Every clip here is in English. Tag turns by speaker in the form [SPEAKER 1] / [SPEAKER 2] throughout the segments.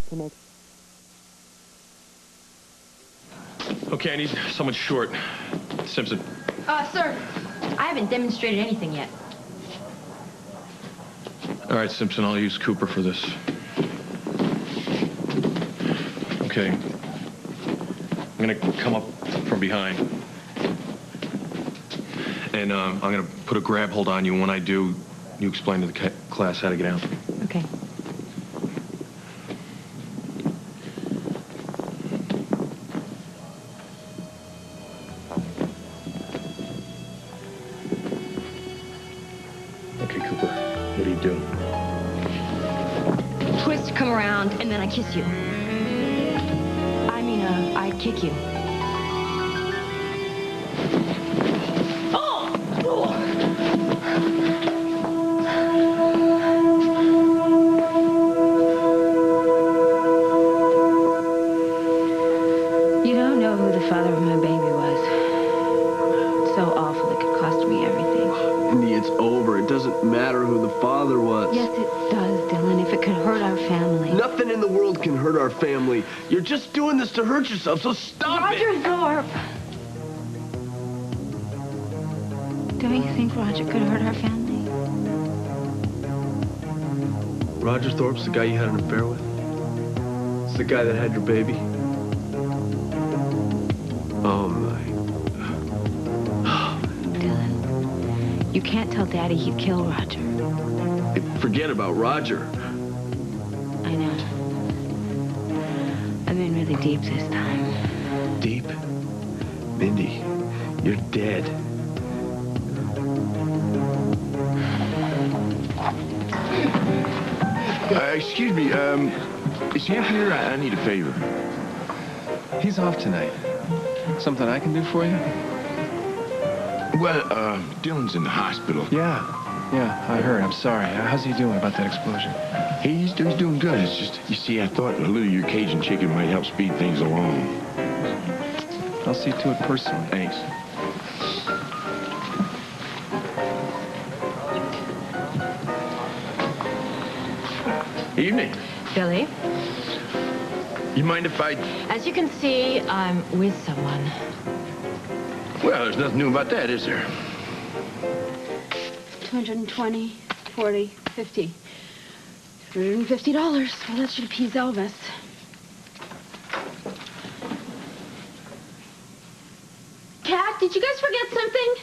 [SPEAKER 1] to make...
[SPEAKER 2] Okay, I need someone short. Simpson.
[SPEAKER 3] Sir, I haven't demonstrated anything yet.
[SPEAKER 2] All right, Simpson, I'll use Cooper for this. Okay. I'm gonna come up from behind. And I'm gonna put a grab hold on you, and when I do, you explain to the class how to get out.
[SPEAKER 3] Okay.
[SPEAKER 2] Okay, Cooper, what do you do?
[SPEAKER 3] Twist, come around, and then I kiss you. I kick you. You don't know who the father of my baby was. It's so awful. It could cost me everything.
[SPEAKER 4] Mindy, it's over. It doesn't matter who the father was.
[SPEAKER 3] Yes, it does, Dylan. If it could hurt our family.
[SPEAKER 4] Nothing in the world can hurt our family. You're just doing this to hurt yourself, so stop
[SPEAKER 3] Roger
[SPEAKER 4] it!
[SPEAKER 3] Thorpe. Don't you think Roger could hurt our family?
[SPEAKER 4] Roger Thorpe's the guy you had an affair with? It's the guy that had your baby? Oh, my.
[SPEAKER 3] Dylan, you can't tell Daddy he'd kill Roger.
[SPEAKER 4] Hey, forget about Roger.
[SPEAKER 3] I know. I'm in really deep this time.
[SPEAKER 4] Deep? Mindy, you're dead.
[SPEAKER 5] Excuse me, is Sam here? I need a favor.
[SPEAKER 6] He's off tonight. Something I can do for you?
[SPEAKER 5] Well, Dylan's in the hospital.
[SPEAKER 6] Yeah, I heard. I'm sorry. How's he doing about that explosion?
[SPEAKER 5] He's doing good. It's just, you see, I thought a little of your Cajun chicken might help speed things along.
[SPEAKER 6] I'll see to it personally.
[SPEAKER 5] Thanks. Evening.
[SPEAKER 3] Billy?
[SPEAKER 5] You mind if I...
[SPEAKER 3] As you can see, I'm with someone.
[SPEAKER 5] Well, there's nothing new about that, is there?
[SPEAKER 3] 220, 40, 50. $150. Well, that should appease Elvis. Cat, did you guys forget something?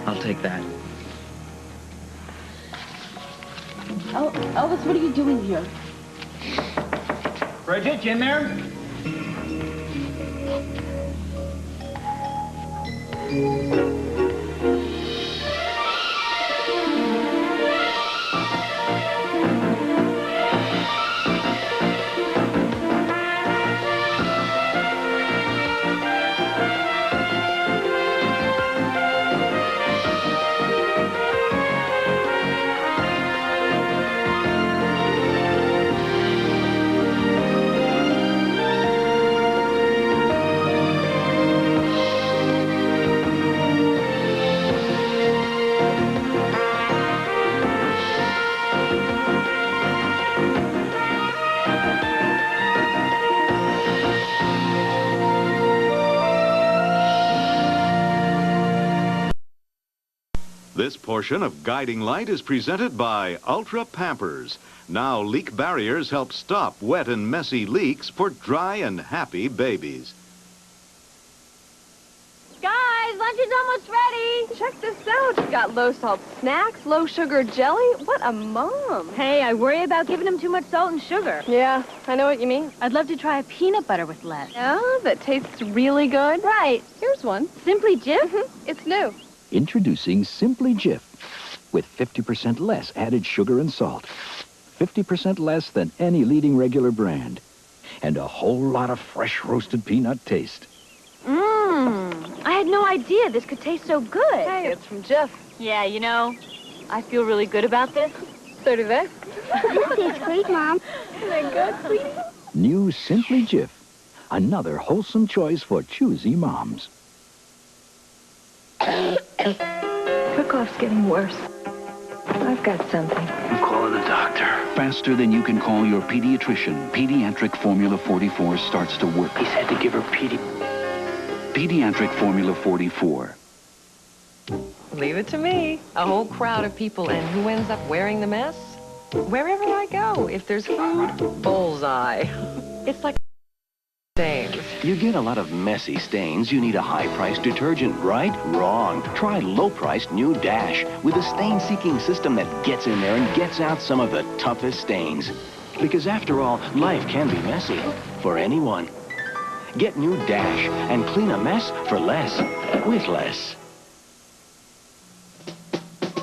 [SPEAKER 7] I'll take that.
[SPEAKER 3] Oh, Elvis, what are you doing here?
[SPEAKER 7] Bridget, you in there?
[SPEAKER 8] This portion of Guiding Light is presented by Ultra Pampers. Now leak barriers help stop wet and messy leaks for dry and happy babies.
[SPEAKER 9] Guys, lunch is almost ready. Check this out. You've got low-salt snacks, low-sugar jelly. What a mom.
[SPEAKER 10] Hey, I worry about giving him too much salt and sugar.
[SPEAKER 9] Yeah, I know what you mean.
[SPEAKER 10] I'd love to try a peanut butter with less.
[SPEAKER 9] Yeah, that tastes really good.
[SPEAKER 10] Right.
[SPEAKER 9] Here's one.
[SPEAKER 10] Simply Jif?
[SPEAKER 9] It's new.
[SPEAKER 11] Introducing Simply Jif, with 50% less added sugar and salt. 50% less than any leading regular brand. And a whole lot of fresh roasted peanut taste.
[SPEAKER 10] I had no idea this could taste so good.
[SPEAKER 9] Hey, it's from Jif.
[SPEAKER 10] Yeah, you know, I feel really good about this.
[SPEAKER 9] So do they.
[SPEAKER 12] This tastes great, Mom.
[SPEAKER 9] Isn't that good, sweetie?
[SPEAKER 11] New Simply Jif, another wholesome choice for choosy moms.
[SPEAKER 10] Kirchhoff's getting worse. I've got something.
[SPEAKER 4] I'm calling the doctor.
[SPEAKER 1] Faster than you can call your pediatrician, Pediatric Formula 44 starts to work.
[SPEAKER 4] He said to give her
[SPEAKER 1] Pediatric Formula 44.
[SPEAKER 7] Leave it to me. A whole crowd of people, and who ends up wearing the mess? Wherever I go, if there's food, bullseye. It's like stains.
[SPEAKER 13] You get a lot of messy stains, you need a high-priced detergent, right? Wrong. Try low-priced new Dash with a stain-seeking system that gets in there and gets out some of the toughest stains. Because after all, life can be messy for anyone. Get new Dash and clean a mess for less with less.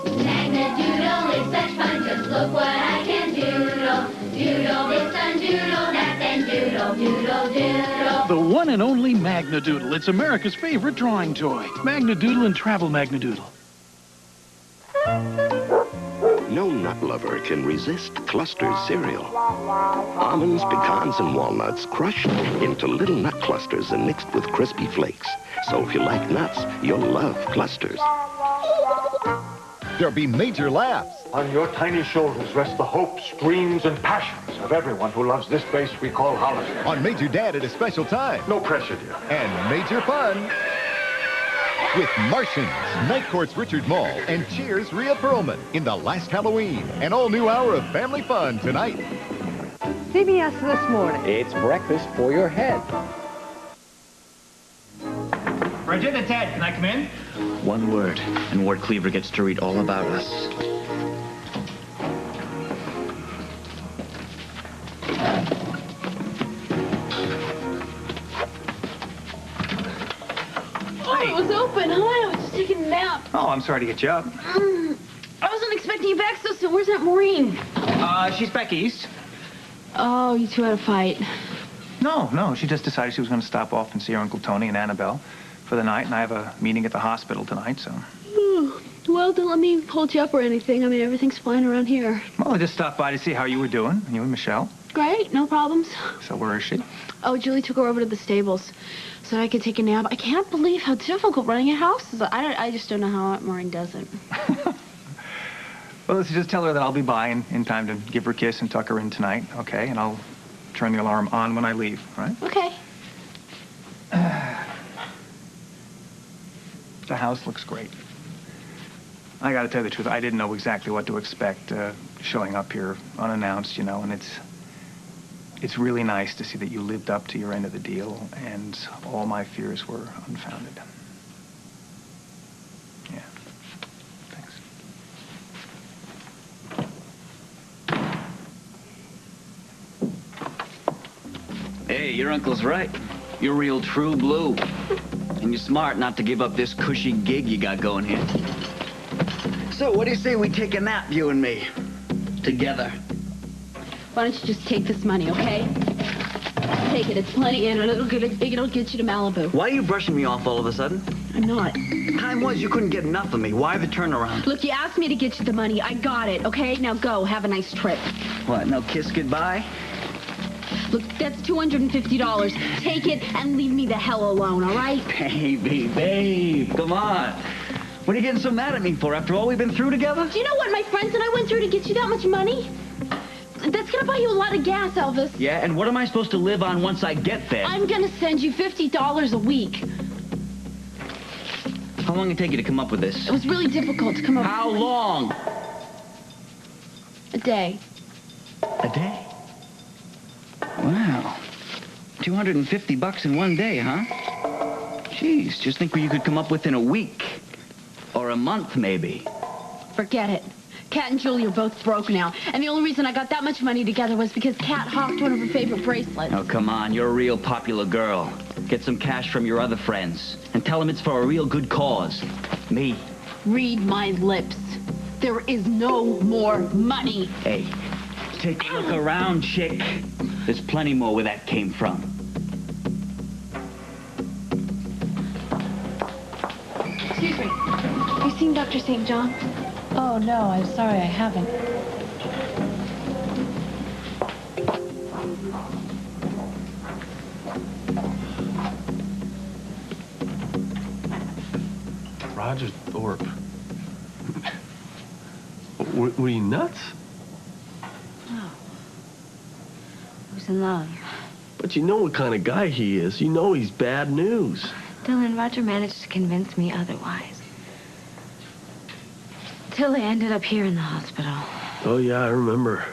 [SPEAKER 14] Magna-doodle is such fun, just look what I can doodle. Doodle this and doodle that, then doodle, doodle, doodle.
[SPEAKER 15] The one and only Magna-Doodle. It's America's favorite drawing toy. Magna-Doodle and Travel Magna-Doodle.
[SPEAKER 16] No nut lover can resist clustered cereal. Almonds, pecans, and walnuts crushed into little nut clusters and mixed with crispy flakes. So if you like nuts, you'll love clusters.
[SPEAKER 17] There'll be major laughs. On your tiny shoulders rest the hopes, dreams, and passions of everyone who loves this place we call Hollister.
[SPEAKER 18] On Major Dad at a special time.
[SPEAKER 17] No pressure, dear.
[SPEAKER 18] And major fun with Martians, Night Court's Richard Mall, and Cheers' Rhea Perlman in The Last Halloween. An all-new hour of family fun tonight.
[SPEAKER 19] CBS This Morning.
[SPEAKER 20] It's breakfast for your head.
[SPEAKER 21] Bridget, it's Ed. Can I come in?
[SPEAKER 22] One word, and Ward Cleaver gets to read all about us.
[SPEAKER 3] Oh, it was open. Hi, I was just taking a nap.
[SPEAKER 21] Oh, I'm sorry to get you up.
[SPEAKER 3] I wasn't expecting you back so soon. Where's Aunt Maureen?
[SPEAKER 21] She's back east.
[SPEAKER 3] Oh, you two had a fight.
[SPEAKER 21] No, she just decided she was going to stop off and see her Uncle Tony and Annabelle for the night, and I have a meeting at the hospital tonight, so...
[SPEAKER 3] Well, don't let me hold you up or anything. I mean, everything's fine around here.
[SPEAKER 21] Well, I just stopped by to see how you were doing, you and Michelle.
[SPEAKER 3] Great, no problems.
[SPEAKER 21] So where is she?
[SPEAKER 3] Oh, Julie took her over to the stables so that I could take a nap. I can't believe how difficult running a house is. I just don't know how Aunt Maureen does it.
[SPEAKER 21] Well, let's just tell her that I'll be by in time to give her a kiss and tuck her in tonight, okay? And I'll turn the alarm on when I leave, all right?
[SPEAKER 3] Okay.
[SPEAKER 21] The house looks great. I gotta tell you the truth, I didn't know exactly what to expect showing up here unannounced, you know, and it's really nice to see that you lived up to your end of the deal and all my fears were unfounded. Yeah. Thanks.
[SPEAKER 22] Hey, your uncle's right. You're real true blue. And you're smart not to give up this cushy gig you got going here. So, what do you say we take a nap, you and me? Together.
[SPEAKER 3] Why don't you just take this money, okay? Take it. It's plenty, and it'll get you to Malibu.
[SPEAKER 22] Why are you brushing me off all of a sudden?
[SPEAKER 3] I'm not.
[SPEAKER 22] Time was you couldn't get enough of me. Why the turnaround?
[SPEAKER 3] Look, you asked me to get you the money. I got it, okay? Now go. Have a nice trip.
[SPEAKER 22] What, no kiss goodbye?
[SPEAKER 3] Look, that's $250. Take it and leave me the hell alone, all right?
[SPEAKER 22] Babe, come on. What are you getting so mad at me for after all we've been through together?
[SPEAKER 3] Do you know what my friends and I went through to get you that much money? That's gonna buy you a lot of gas, Elvis.
[SPEAKER 22] Yeah, and what am I supposed to live on once I get there?
[SPEAKER 3] I'm gonna send you $50 a week.
[SPEAKER 22] How long did it take you to come up with this?
[SPEAKER 3] It was really difficult to come up with.
[SPEAKER 22] How long?
[SPEAKER 3] A day.
[SPEAKER 22] A day? Wow. $250 in one day, huh? Jeez, just think what you could come up with in a week. Or a month, maybe.
[SPEAKER 3] Forget it. Kat and Julie are both broke now. And the only reason I got that much money together was because Kat hawked one of her favorite bracelets.
[SPEAKER 22] Oh, come on. You're a real popular girl. Get some cash from your other friends. And tell them it's for a real good cause. Me.
[SPEAKER 3] Read my lips. There is no more money.
[SPEAKER 22] Hey, take a look around, chick. There's plenty more where that came from.
[SPEAKER 10] Excuse me. Have you seen Dr. St. John? Oh, no, I'm sorry, I haven't.
[SPEAKER 4] Roger Thorpe. Were you nuts?
[SPEAKER 10] No. I was in love.
[SPEAKER 4] But you know what kind of guy he is. You know he's bad news.
[SPEAKER 10] Dylan, Roger managed to convince me otherwise. Till I ended up here in the hospital.
[SPEAKER 4] Oh, yeah, I remember.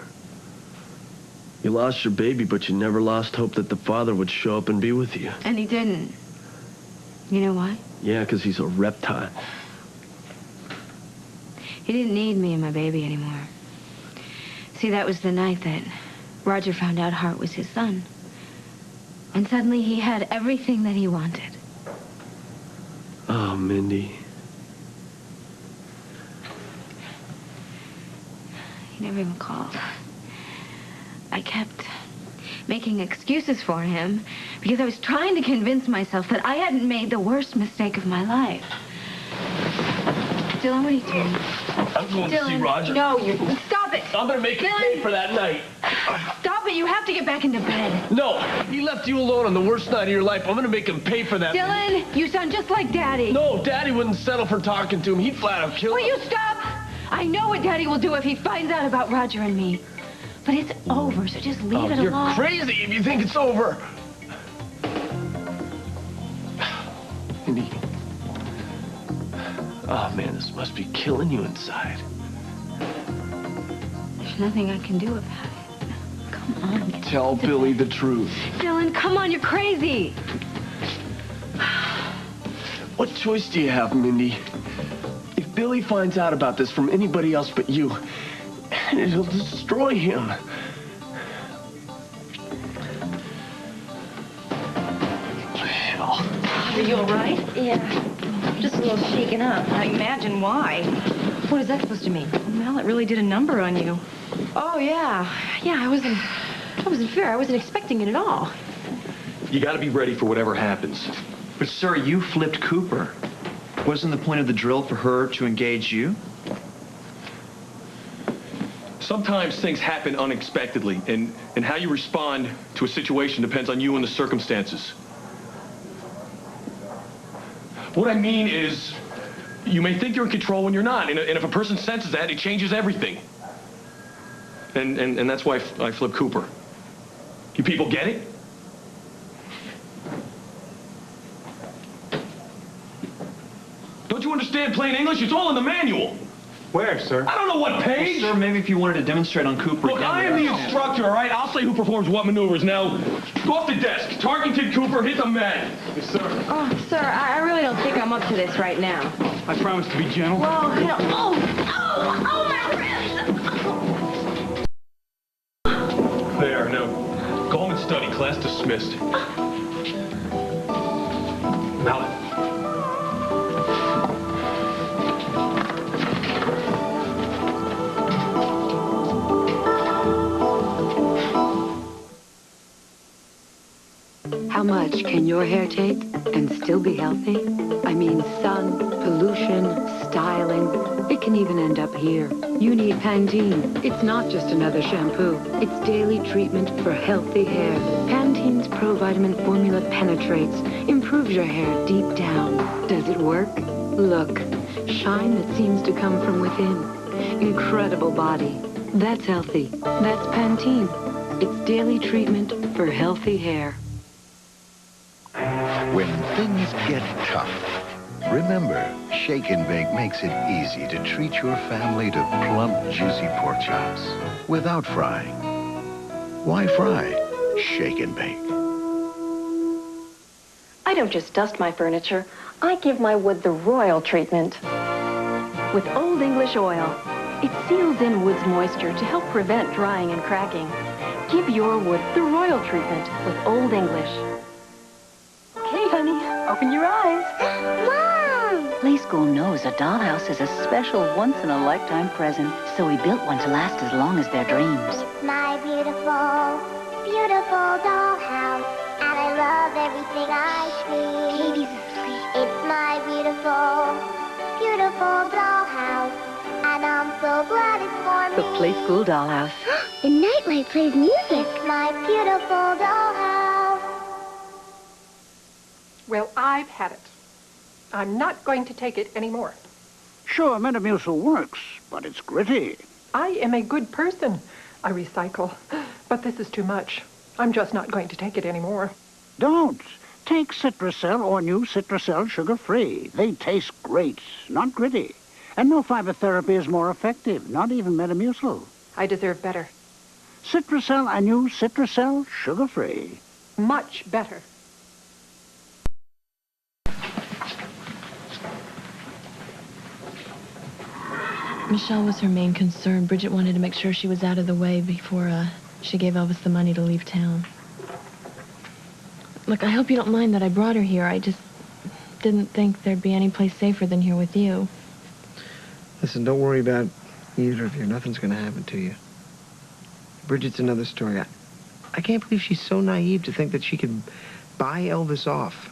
[SPEAKER 4] You lost your baby, but you never lost hope that the father would show up and be with you.
[SPEAKER 10] And he didn't. You know why?
[SPEAKER 4] Yeah, because he's a reptile.
[SPEAKER 10] He didn't need me and my baby anymore. See, that was the night that Roger found out Hart was his son. And suddenly he had everything that he wanted.
[SPEAKER 4] Oh, Mindy.
[SPEAKER 10] He never even called. I kept making excuses for him because I was trying to convince myself that I hadn't made the worst mistake of my life. Dylan, what are you doing?
[SPEAKER 4] I'm going to see Roger.
[SPEAKER 10] No, you stop it.
[SPEAKER 4] I'm going to make him pay for that night.
[SPEAKER 10] Stop it. You have to get back into bed.
[SPEAKER 4] No, he left you alone on the worst night of your life. I'm going to make him pay for that.
[SPEAKER 10] Dylan, you sound just like Daddy.
[SPEAKER 4] No, Daddy wouldn't settle for talking to him. He'd flat out kill him.
[SPEAKER 10] Will you stop? I know what Daddy will do if he finds out about Roger and me. But it's over, so just leave it alone.
[SPEAKER 4] You're crazy if you think it's over. Mindy. Oh, man, this must be killing you inside.
[SPEAKER 10] There's nothing I can do about it. Come on.
[SPEAKER 4] Tell Billy the truth.
[SPEAKER 10] Dylan, come on, you're crazy.
[SPEAKER 4] What choice do you have, Mindy? If Billy finds out about this from anybody else but you, it'll destroy him. Hell.
[SPEAKER 7] Are you all right?
[SPEAKER 10] Yeah. Just a little shaken up.
[SPEAKER 7] I imagine why. What is that supposed to mean? Well, it really did a number on you.
[SPEAKER 10] Oh, yeah. Yeah, I wasn't fair. I wasn't expecting it at all.
[SPEAKER 4] You gotta be ready for whatever happens.
[SPEAKER 22] But, sir, you flipped Cooper. Wasn't the point of the drill for her to engage you?
[SPEAKER 4] Sometimes things happen unexpectedly, and how you respond to a situation depends on you and the circumstances. What I mean is, you may think you're in control when you're not, and if a person senses that, it changes everything. And that's why I flipped Cooper. You people get it? Don't you understand plain English? It's all in the manual.
[SPEAKER 21] Where, sir?
[SPEAKER 4] I don't know what page.
[SPEAKER 22] Well, sir, maybe if you wanted to demonstrate on Cooper
[SPEAKER 4] Look,
[SPEAKER 22] again.
[SPEAKER 4] I am the instructor, all right? I'll say who performs what maneuvers. Now, go off the desk. Tarkington Cooper, hit the mat. Yes, sir.
[SPEAKER 10] Oh, sir, I really don't think I'm up to this right now.
[SPEAKER 15] I promise to be gentle.
[SPEAKER 10] Well, you know, oh, my wrist!
[SPEAKER 4] There, now, go home and study. Class dismissed. Now,
[SPEAKER 2] How much can your hair take and still be healthy? I mean, sun, pollution, styling. It can even end up here. You need Pantene. It's not just another shampoo. It's daily treatment for healthy hair. Pantene's Pro-Vitamin formula penetrates, improves your hair deep down. Does it work? Look, shine that seems to come from within. Incredible body. That's healthy. That's Pantene. It's daily treatment for healthy hair.
[SPEAKER 18] When things get tough, remember, Shake and Bake makes it easy to treat your family to plump, juicy pork chops without frying. Why fry? Shake and Bake.
[SPEAKER 9] I don't just dust my furniture. I give my wood the royal treatment. With Old English oil, it seals in wood's moisture to help prevent drying and cracking. Give your wood the royal treatment with Old English. Okay, honey, open your eyes.
[SPEAKER 12] Mom!
[SPEAKER 6] Play School knows a dollhouse is a special once-in-a-lifetime present, so we built one to last as long as their dreams.
[SPEAKER 12] My beautiful, beautiful dollhouse. And I love everything I see. Katie's asleep. It's my beautiful, beautiful dollhouse. And I'm so glad it's for me.
[SPEAKER 6] The Play School dollhouse.
[SPEAKER 12] The nightlight plays music. It's my beautiful dollhouse.
[SPEAKER 19] Well, I've had it.
[SPEAKER 5] I'm not going to take it anymore.
[SPEAKER 8] Sure, Metamucil works, but it's gritty.
[SPEAKER 5] I am a good person. I recycle. But this is too much. I'm just not going to take it anymore.
[SPEAKER 8] Don't. Take Citracel or new Citracel sugar-free. They taste great, not gritty. And no fiber therapy is more effective, not even Metamucil.
[SPEAKER 5] I deserve better.
[SPEAKER 8] Citracel and new Citracel sugar-free.
[SPEAKER 5] Much better.
[SPEAKER 3] Michelle was her main concern. Bridget wanted to make sure she was out of the way before she gave Elvis the money to leave town. Look, I hope you don't mind that I brought her here. I just didn't think there'd be any place safer than here with you.
[SPEAKER 23] Listen, don't worry about either of you. Nothing's going to happen to you. Bridget's another story. I can't believe she's so naive to think that she could buy Elvis off.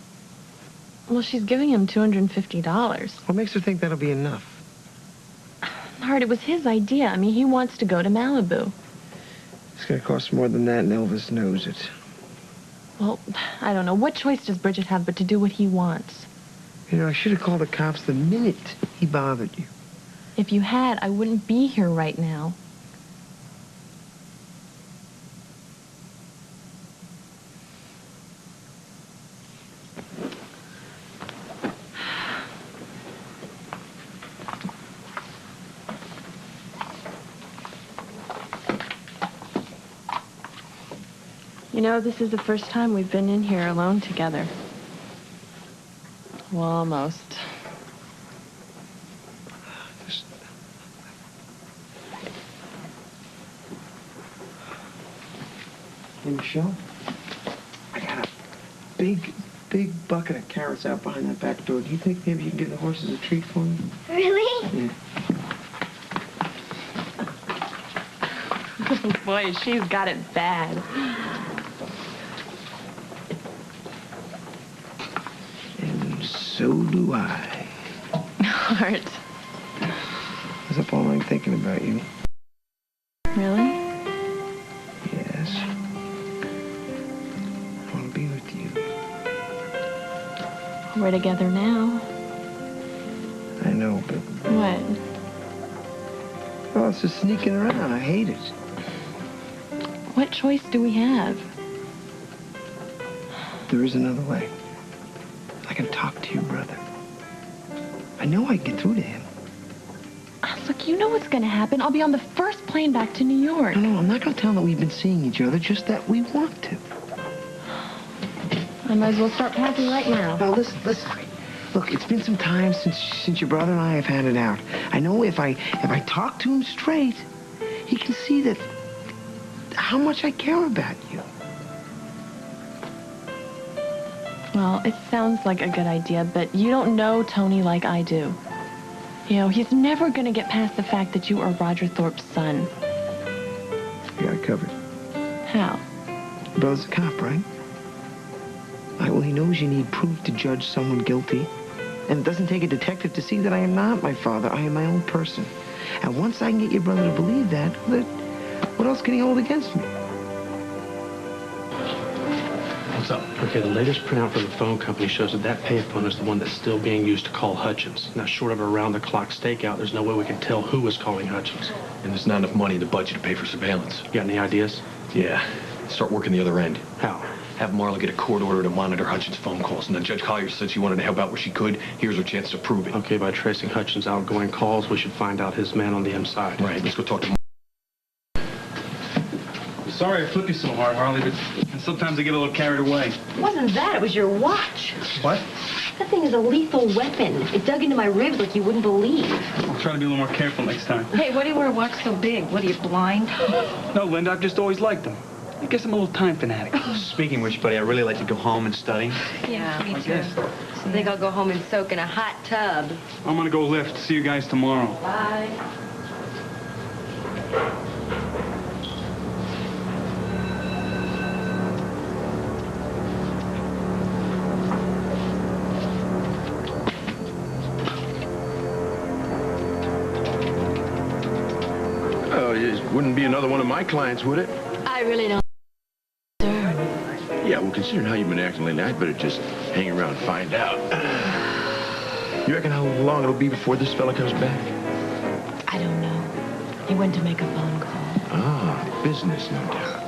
[SPEAKER 3] Well, she's giving him $250.
[SPEAKER 23] What makes her think that'll be enough?
[SPEAKER 3] Hart, it was his idea. I mean, he wants to go to Malibu.
[SPEAKER 23] It's going to cost more than that, and Elvis knows it.
[SPEAKER 3] Well, I don't know. What choice does Bridget have but to do what he wants?
[SPEAKER 23] You know, I should have called the cops the minute he bothered you.
[SPEAKER 3] If you had, I wouldn't be here right now. You know, this is the first time we've been in here alone together. Well, almost.
[SPEAKER 23] Hey, Michelle, I got a big bucket of carrots out behind that back door. Do you think maybe you can give the horses a treat for me?
[SPEAKER 12] Really?
[SPEAKER 23] Yeah.
[SPEAKER 3] Boy, she's got it bad.
[SPEAKER 23] And so do I.
[SPEAKER 3] Hart.
[SPEAKER 23] I was up all night thinking about you.
[SPEAKER 3] Really?
[SPEAKER 23] Yes. I want to be with you.
[SPEAKER 3] We're together now.
[SPEAKER 23] I know, but...
[SPEAKER 3] What?
[SPEAKER 23] Oh, it's just sneaking around. I hate it.
[SPEAKER 3] What choice do we have?
[SPEAKER 23] There is another way. I can talk to your brother. I know I can get through to him.
[SPEAKER 3] Look, you know what's going to happen. I'll be on the first plane back to New York.
[SPEAKER 23] No, I'm not going to tell him that we've been seeing each other, just that we want to.
[SPEAKER 3] I might as well start packing right now.
[SPEAKER 23] Now, listen. Look, it's been some time since your brother and I have had it out. I know if I talk to him straight, he can see that how much I care about you.
[SPEAKER 3] Well, it sounds like a good idea, but you don't know Tony like I do. You know, he's never going to get past the fact that you are Roger Thorpe's son.
[SPEAKER 23] You got it covered.
[SPEAKER 3] How?
[SPEAKER 23] Your brother's a cop, right? All right, well, he knows you need proof to judge someone guilty. And it doesn't take a detective to see that I am not my father. I am my own person. And once I can get your brother to believe that, what else can he hold against me?
[SPEAKER 24] What's up? Okay, the latest printout from the phone company shows that payphone is the one that's still being used to call Hutchins. Now, short of a round-the-clock stakeout, there's no way we can tell who was calling Hutchins.
[SPEAKER 25] And there's not enough money in the budget to pay for surveillance.
[SPEAKER 24] You got any ideas?
[SPEAKER 25] Yeah. Start working the other end.
[SPEAKER 24] How?
[SPEAKER 25] Have Marla get a court order to monitor Hutchins' phone calls. And then Judge Collier said she wanted to help out where she could. Here's her chance to prove it.
[SPEAKER 24] Okay, by tracing Hutchins' outgoing calls, we should find out his man on the inside.
[SPEAKER 25] Right, let's go talk to Marla.
[SPEAKER 26] Sorry I flip you so hard, Harley, but sometimes I get a little carried away.
[SPEAKER 9] It wasn't that. It was your watch.
[SPEAKER 26] What?
[SPEAKER 9] That thing is a lethal weapon. It dug into my ribs like you wouldn't believe.
[SPEAKER 26] I'll try to be a little more careful next time.
[SPEAKER 9] Hey, why do you wear a watch so big? What, are you blind?
[SPEAKER 26] No, Linda, I've just always liked them. I guess I'm a little time fanatic.
[SPEAKER 22] Speaking of which, buddy, I really like to go home and study.
[SPEAKER 9] Yeah, me too.
[SPEAKER 26] guess.
[SPEAKER 9] So I think I'll go home and soak in a hot tub.
[SPEAKER 26] I'm gonna go lift. See you guys tomorrow.
[SPEAKER 9] Bye.
[SPEAKER 25] Oh, it wouldn't be another one of my clients, would it?
[SPEAKER 3] I really don't.
[SPEAKER 25] Yeah, well, considering how you've been acting lately, I'd better just hang around and find out. You reckon how long it'll be before this fella comes back?
[SPEAKER 3] I don't know. He went to make a phone call.
[SPEAKER 25] Ah, business, no doubt.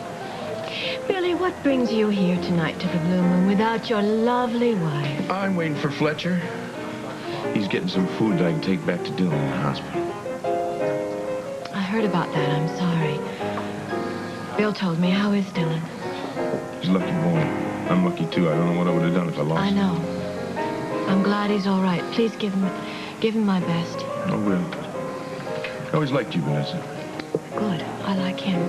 [SPEAKER 9] Billy, what brings you here tonight to the Blue Moon without your lovely wife?
[SPEAKER 25] I'm waiting for Fletcher. He's getting some food that I can take back to Dylan in the hospital.
[SPEAKER 9] I heard about that. I'm sorry. Bill told me. How is Dylan?
[SPEAKER 25] He's a lucky boy. I'm lucky, too. I don't know what I would have done if I lost him.
[SPEAKER 9] I know. I'm glad he's all right. Please give him my best.
[SPEAKER 25] I will. I always liked you, Vanessa.
[SPEAKER 9] Good. I like him.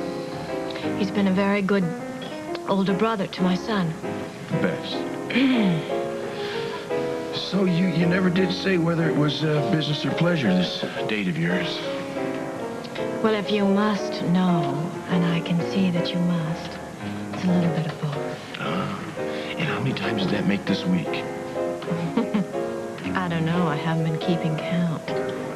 [SPEAKER 9] He's been a very good older brother to my son.
[SPEAKER 25] The best. So you never did say whether it was business or pleasure, this date of yours.
[SPEAKER 9] Well, if you must know, and I can see that you must, it's a little bit of both.
[SPEAKER 25] And how many times did that make this week?
[SPEAKER 9] I don't know. I haven't been keeping count.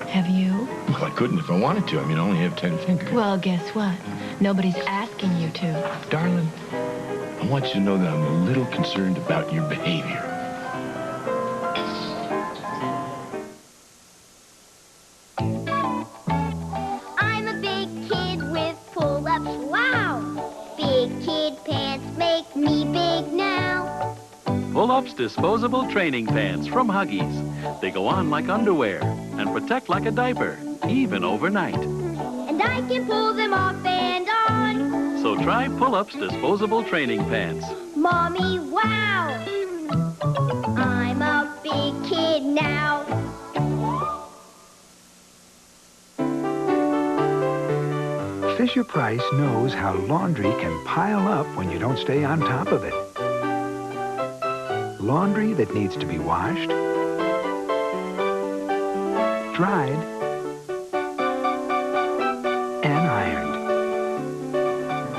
[SPEAKER 9] Have you?
[SPEAKER 25] Well, I couldn't if I wanted to. I mean, I only have 10 fingers.
[SPEAKER 9] Well, guess what? Nobody's asking you to.
[SPEAKER 25] Darling, I want you to know that I'm a little concerned about your behavior.
[SPEAKER 12] I'm a big kid with pull-ups, wow! Big kid pants make me big now.
[SPEAKER 1] Pull-Ups disposable training pants from Huggies. They go on like underwear and protect like a diaper, even overnight.
[SPEAKER 12] And I can pull them off and on.
[SPEAKER 1] So try Pull-Ups disposable training pants.
[SPEAKER 12] Mommy, wow! I'm a big kid now.
[SPEAKER 11] Fisher-Price knows how laundry can pile up when you don't stay on top of it. Laundry that needs to be washed, dried, and ironed.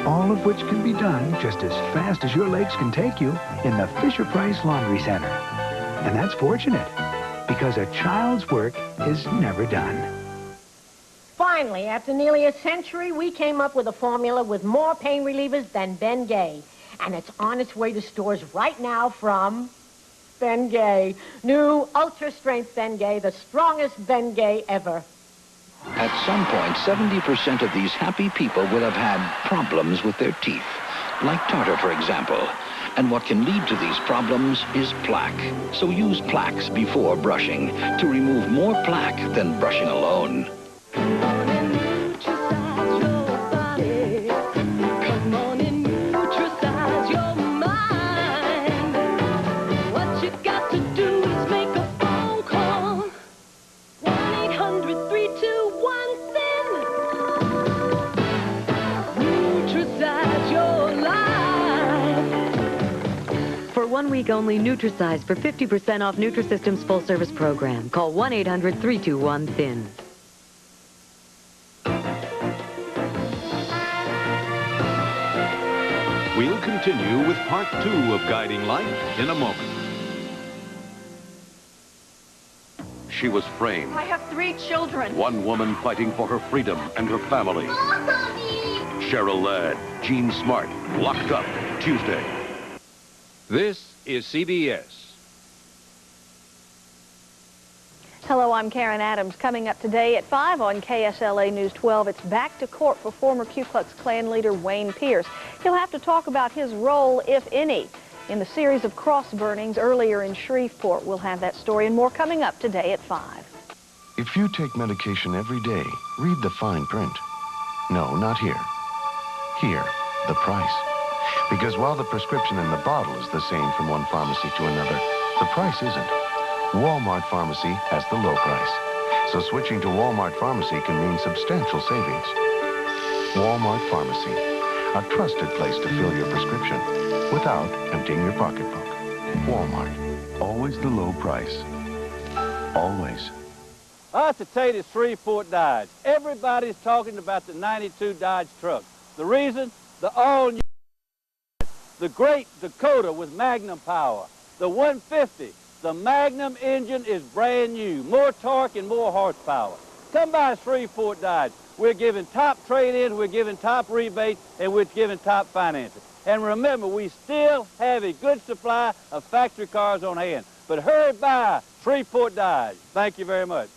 [SPEAKER 11] All of which can be done just as fast as your legs can take you in the Fisher-Price Laundry Center. And that's fortunate, because a child's work is never done.
[SPEAKER 13] Finally, after nearly a century, we came up with a formula with more pain relievers than Bengay. And it's on its way to stores right now from Bengay. New ultra-strength Bengay, the strongest Bengay ever.
[SPEAKER 8] At some point, 70% of these happy people will have had problems with their teeth, like tartar, for example. And what can lead to these problems is plaque. So use Plaques before brushing to remove more plaque than brushing alone.
[SPEAKER 2] For 1 week only, Nutrisize for 50% off Nutrisystem's full-service program. Call 1-800-321-THIN.
[SPEAKER 14] We'll continue with part 2 of Guiding Light in a moment. She was framed.
[SPEAKER 9] I have 3 children.
[SPEAKER 14] One woman fighting for her freedom and her family. Cheryl Ladd, Jean Smart, locked up Tuesday.
[SPEAKER 16] This is CBS.
[SPEAKER 17] Hello, I'm Karen Adams. Coming up today at 5 on KSLA News 12, it's back to court for former Ku Klux Klan leader Wayne Pierce. He'll have to talk about his role, if any, in the series of cross burnings earlier in Shreveport. We'll have that story and more coming up today at 5.
[SPEAKER 18] If you take medication every day, read the fine print. No, not here. Here, the price. Because while the prescription in the bottle is the same from one pharmacy to another, the price isn't. Walmart Pharmacy has the low price. So switching to Walmart Pharmacy can mean substantial savings. Walmart Pharmacy, a trusted place to fill your prescription without emptying your pocketbook. Walmart, always the low price. Always.
[SPEAKER 27] I have to tell you this Shreveport Dodge. Everybody's talking about the 92 Dodge truck. The reason? The all-new, the great Dakota with Magnum power, the 150. The Magnum engine is brand new, more torque and more horsepower. Come by Shreveport Dodge. We're giving top trade-ins, we're giving top rebates, and we're giving top financing. And remember, we still have a good supply of factory cars on hand. But hurry by Shreveport Dodge. Thank you very much.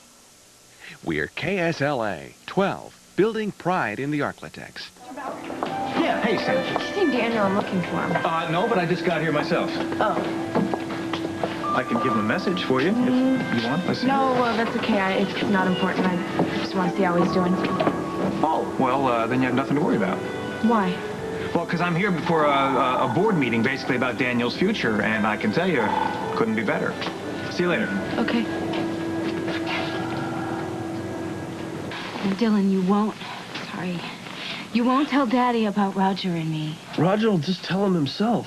[SPEAKER 4] We're KSLA 12, building pride in the Arklatex.
[SPEAKER 25] Yeah, hey, Sam.
[SPEAKER 3] You seem Daniel, I'm looking for him.
[SPEAKER 25] No, but I just got here myself.
[SPEAKER 3] Oh.
[SPEAKER 25] I can give him a message for you if you want. Let's see.
[SPEAKER 3] No, well, that's okay. It's not important. I just want to see how he's doing.
[SPEAKER 25] Oh, well, then you have nothing to worry about.
[SPEAKER 3] Why?
[SPEAKER 25] Well, because I'm here before a board meeting basically about Daniel's future, and I can tell you, couldn't be better. See you later.
[SPEAKER 3] Okay.
[SPEAKER 6] Dylan, you won't. Sorry. You won't tell Daddy about Roger and me.
[SPEAKER 7] Roger will just tell him himself.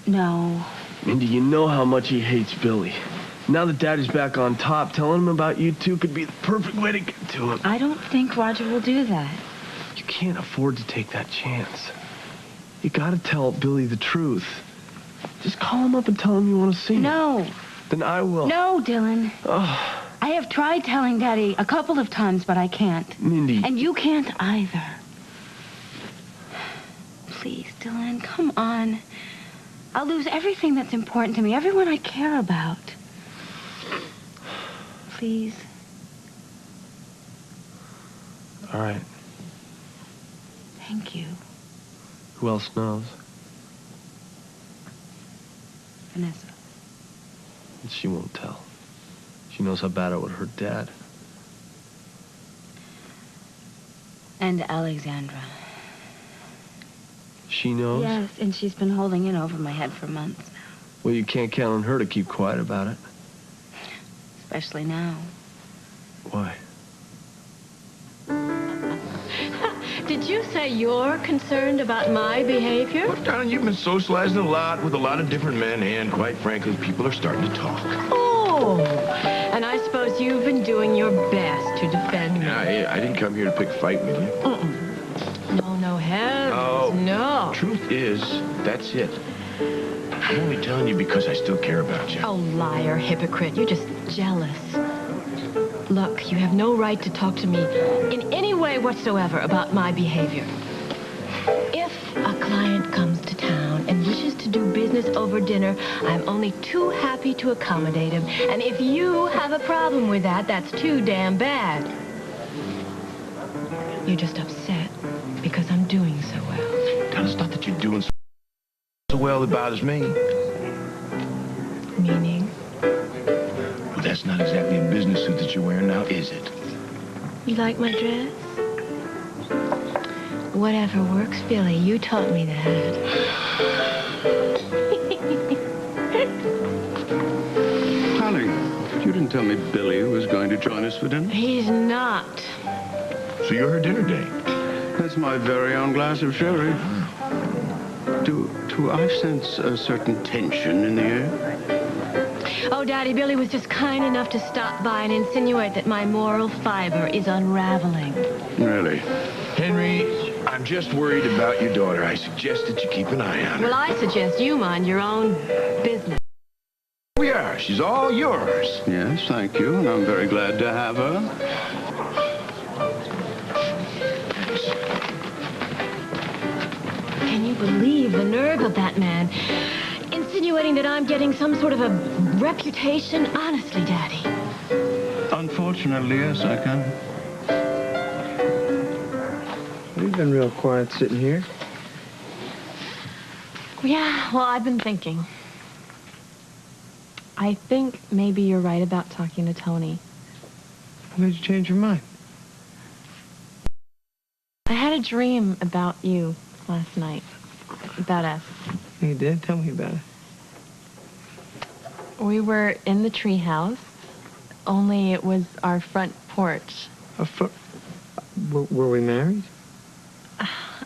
[SPEAKER 6] No.
[SPEAKER 7] Mindy, you know how much he hates Billy. Now that Daddy's back on top, telling him about you two could be the perfect way to get to him.
[SPEAKER 6] I don't think Roger will do that.
[SPEAKER 7] You can't afford to take that chance. You gotta tell Billy the truth. Just call him up and tell him you want to see him.
[SPEAKER 6] No.
[SPEAKER 7] Then I will.
[SPEAKER 6] No, Dylan.
[SPEAKER 7] Oh.
[SPEAKER 6] I have tried telling Daddy a couple of times, but I can't.
[SPEAKER 7] Mindy.
[SPEAKER 6] And you can't either. Please, Dylan, come on. I'll lose everything that's important to me, everyone I care about. Please.
[SPEAKER 7] All right.
[SPEAKER 6] Thank you.
[SPEAKER 7] Who else knows?
[SPEAKER 6] Vanessa.
[SPEAKER 7] And she won't tell. She knows how bad it would hurt Dad.
[SPEAKER 6] And Alexandra.
[SPEAKER 7] She knows?
[SPEAKER 6] Yes, and she's been holding in over my head for months now.
[SPEAKER 7] Well, you can't count on her to keep quiet about it.
[SPEAKER 6] Especially now.
[SPEAKER 7] Why?
[SPEAKER 3] Did you say you're concerned about my behavior?
[SPEAKER 10] Look, darling, you've been socializing a lot with a lot of different men, and quite frankly, people are starting to talk.
[SPEAKER 3] Oh, and I suppose you've been doing your best to defend me.
[SPEAKER 10] I didn't come here to pick a fight with you.
[SPEAKER 3] No, heavens, no.
[SPEAKER 10] Truth is, that's it. I'm only telling you because I still care about you.
[SPEAKER 3] Oh, liar, hypocrite, you're just jealous. Look, you have no right to talk to me in any way whatsoever about my behavior. If a client comes to town and wishes to do business over dinner, I'm only too happy to accommodate him. And if you have a problem with that, that's too damn bad. You're just upset because I'm doing so well.
[SPEAKER 10] Darling, it's not that you're doing so well that bothers me.
[SPEAKER 3] Meaning?
[SPEAKER 10] Well, that's not exactly a business suit that you're wearing now, is it?
[SPEAKER 3] You like my dress? Whatever works, Billy. You taught me that.
[SPEAKER 15] Holly, you didn't tell me Billy was going to join us for dinner.
[SPEAKER 3] He's not.
[SPEAKER 10] So you're her dinner date?
[SPEAKER 15] That's my very own glass of sherry. Do I sense a certain tension in the air?
[SPEAKER 3] Oh, Daddy, Billy was just kind enough to stop by and insinuate that my moral fiber is unraveling.
[SPEAKER 15] Really?
[SPEAKER 10] Henry, I'm just worried about your daughter. I suggest that you keep an eye on her.
[SPEAKER 3] Well, I suggest you mind your own business.
[SPEAKER 10] We are. She's all yours.
[SPEAKER 15] Yes, thank you, and I'm very glad to have her.
[SPEAKER 3] Can you believe the nerve of that man? Insinuating that I'm getting some sort of a reputation? Honestly, Daddy.
[SPEAKER 15] Unfortunately, yes, I can.
[SPEAKER 23] You've been real quiet sitting here.
[SPEAKER 3] Yeah, well, I've been thinking. I think maybe you're right about talking to Tony.
[SPEAKER 23] What made you change your mind?
[SPEAKER 3] I had a dream about you last night. About us.
[SPEAKER 23] You did? Tell me about it.
[SPEAKER 3] We were in the treehouse, only it was our front porch.
[SPEAKER 23] Were we married?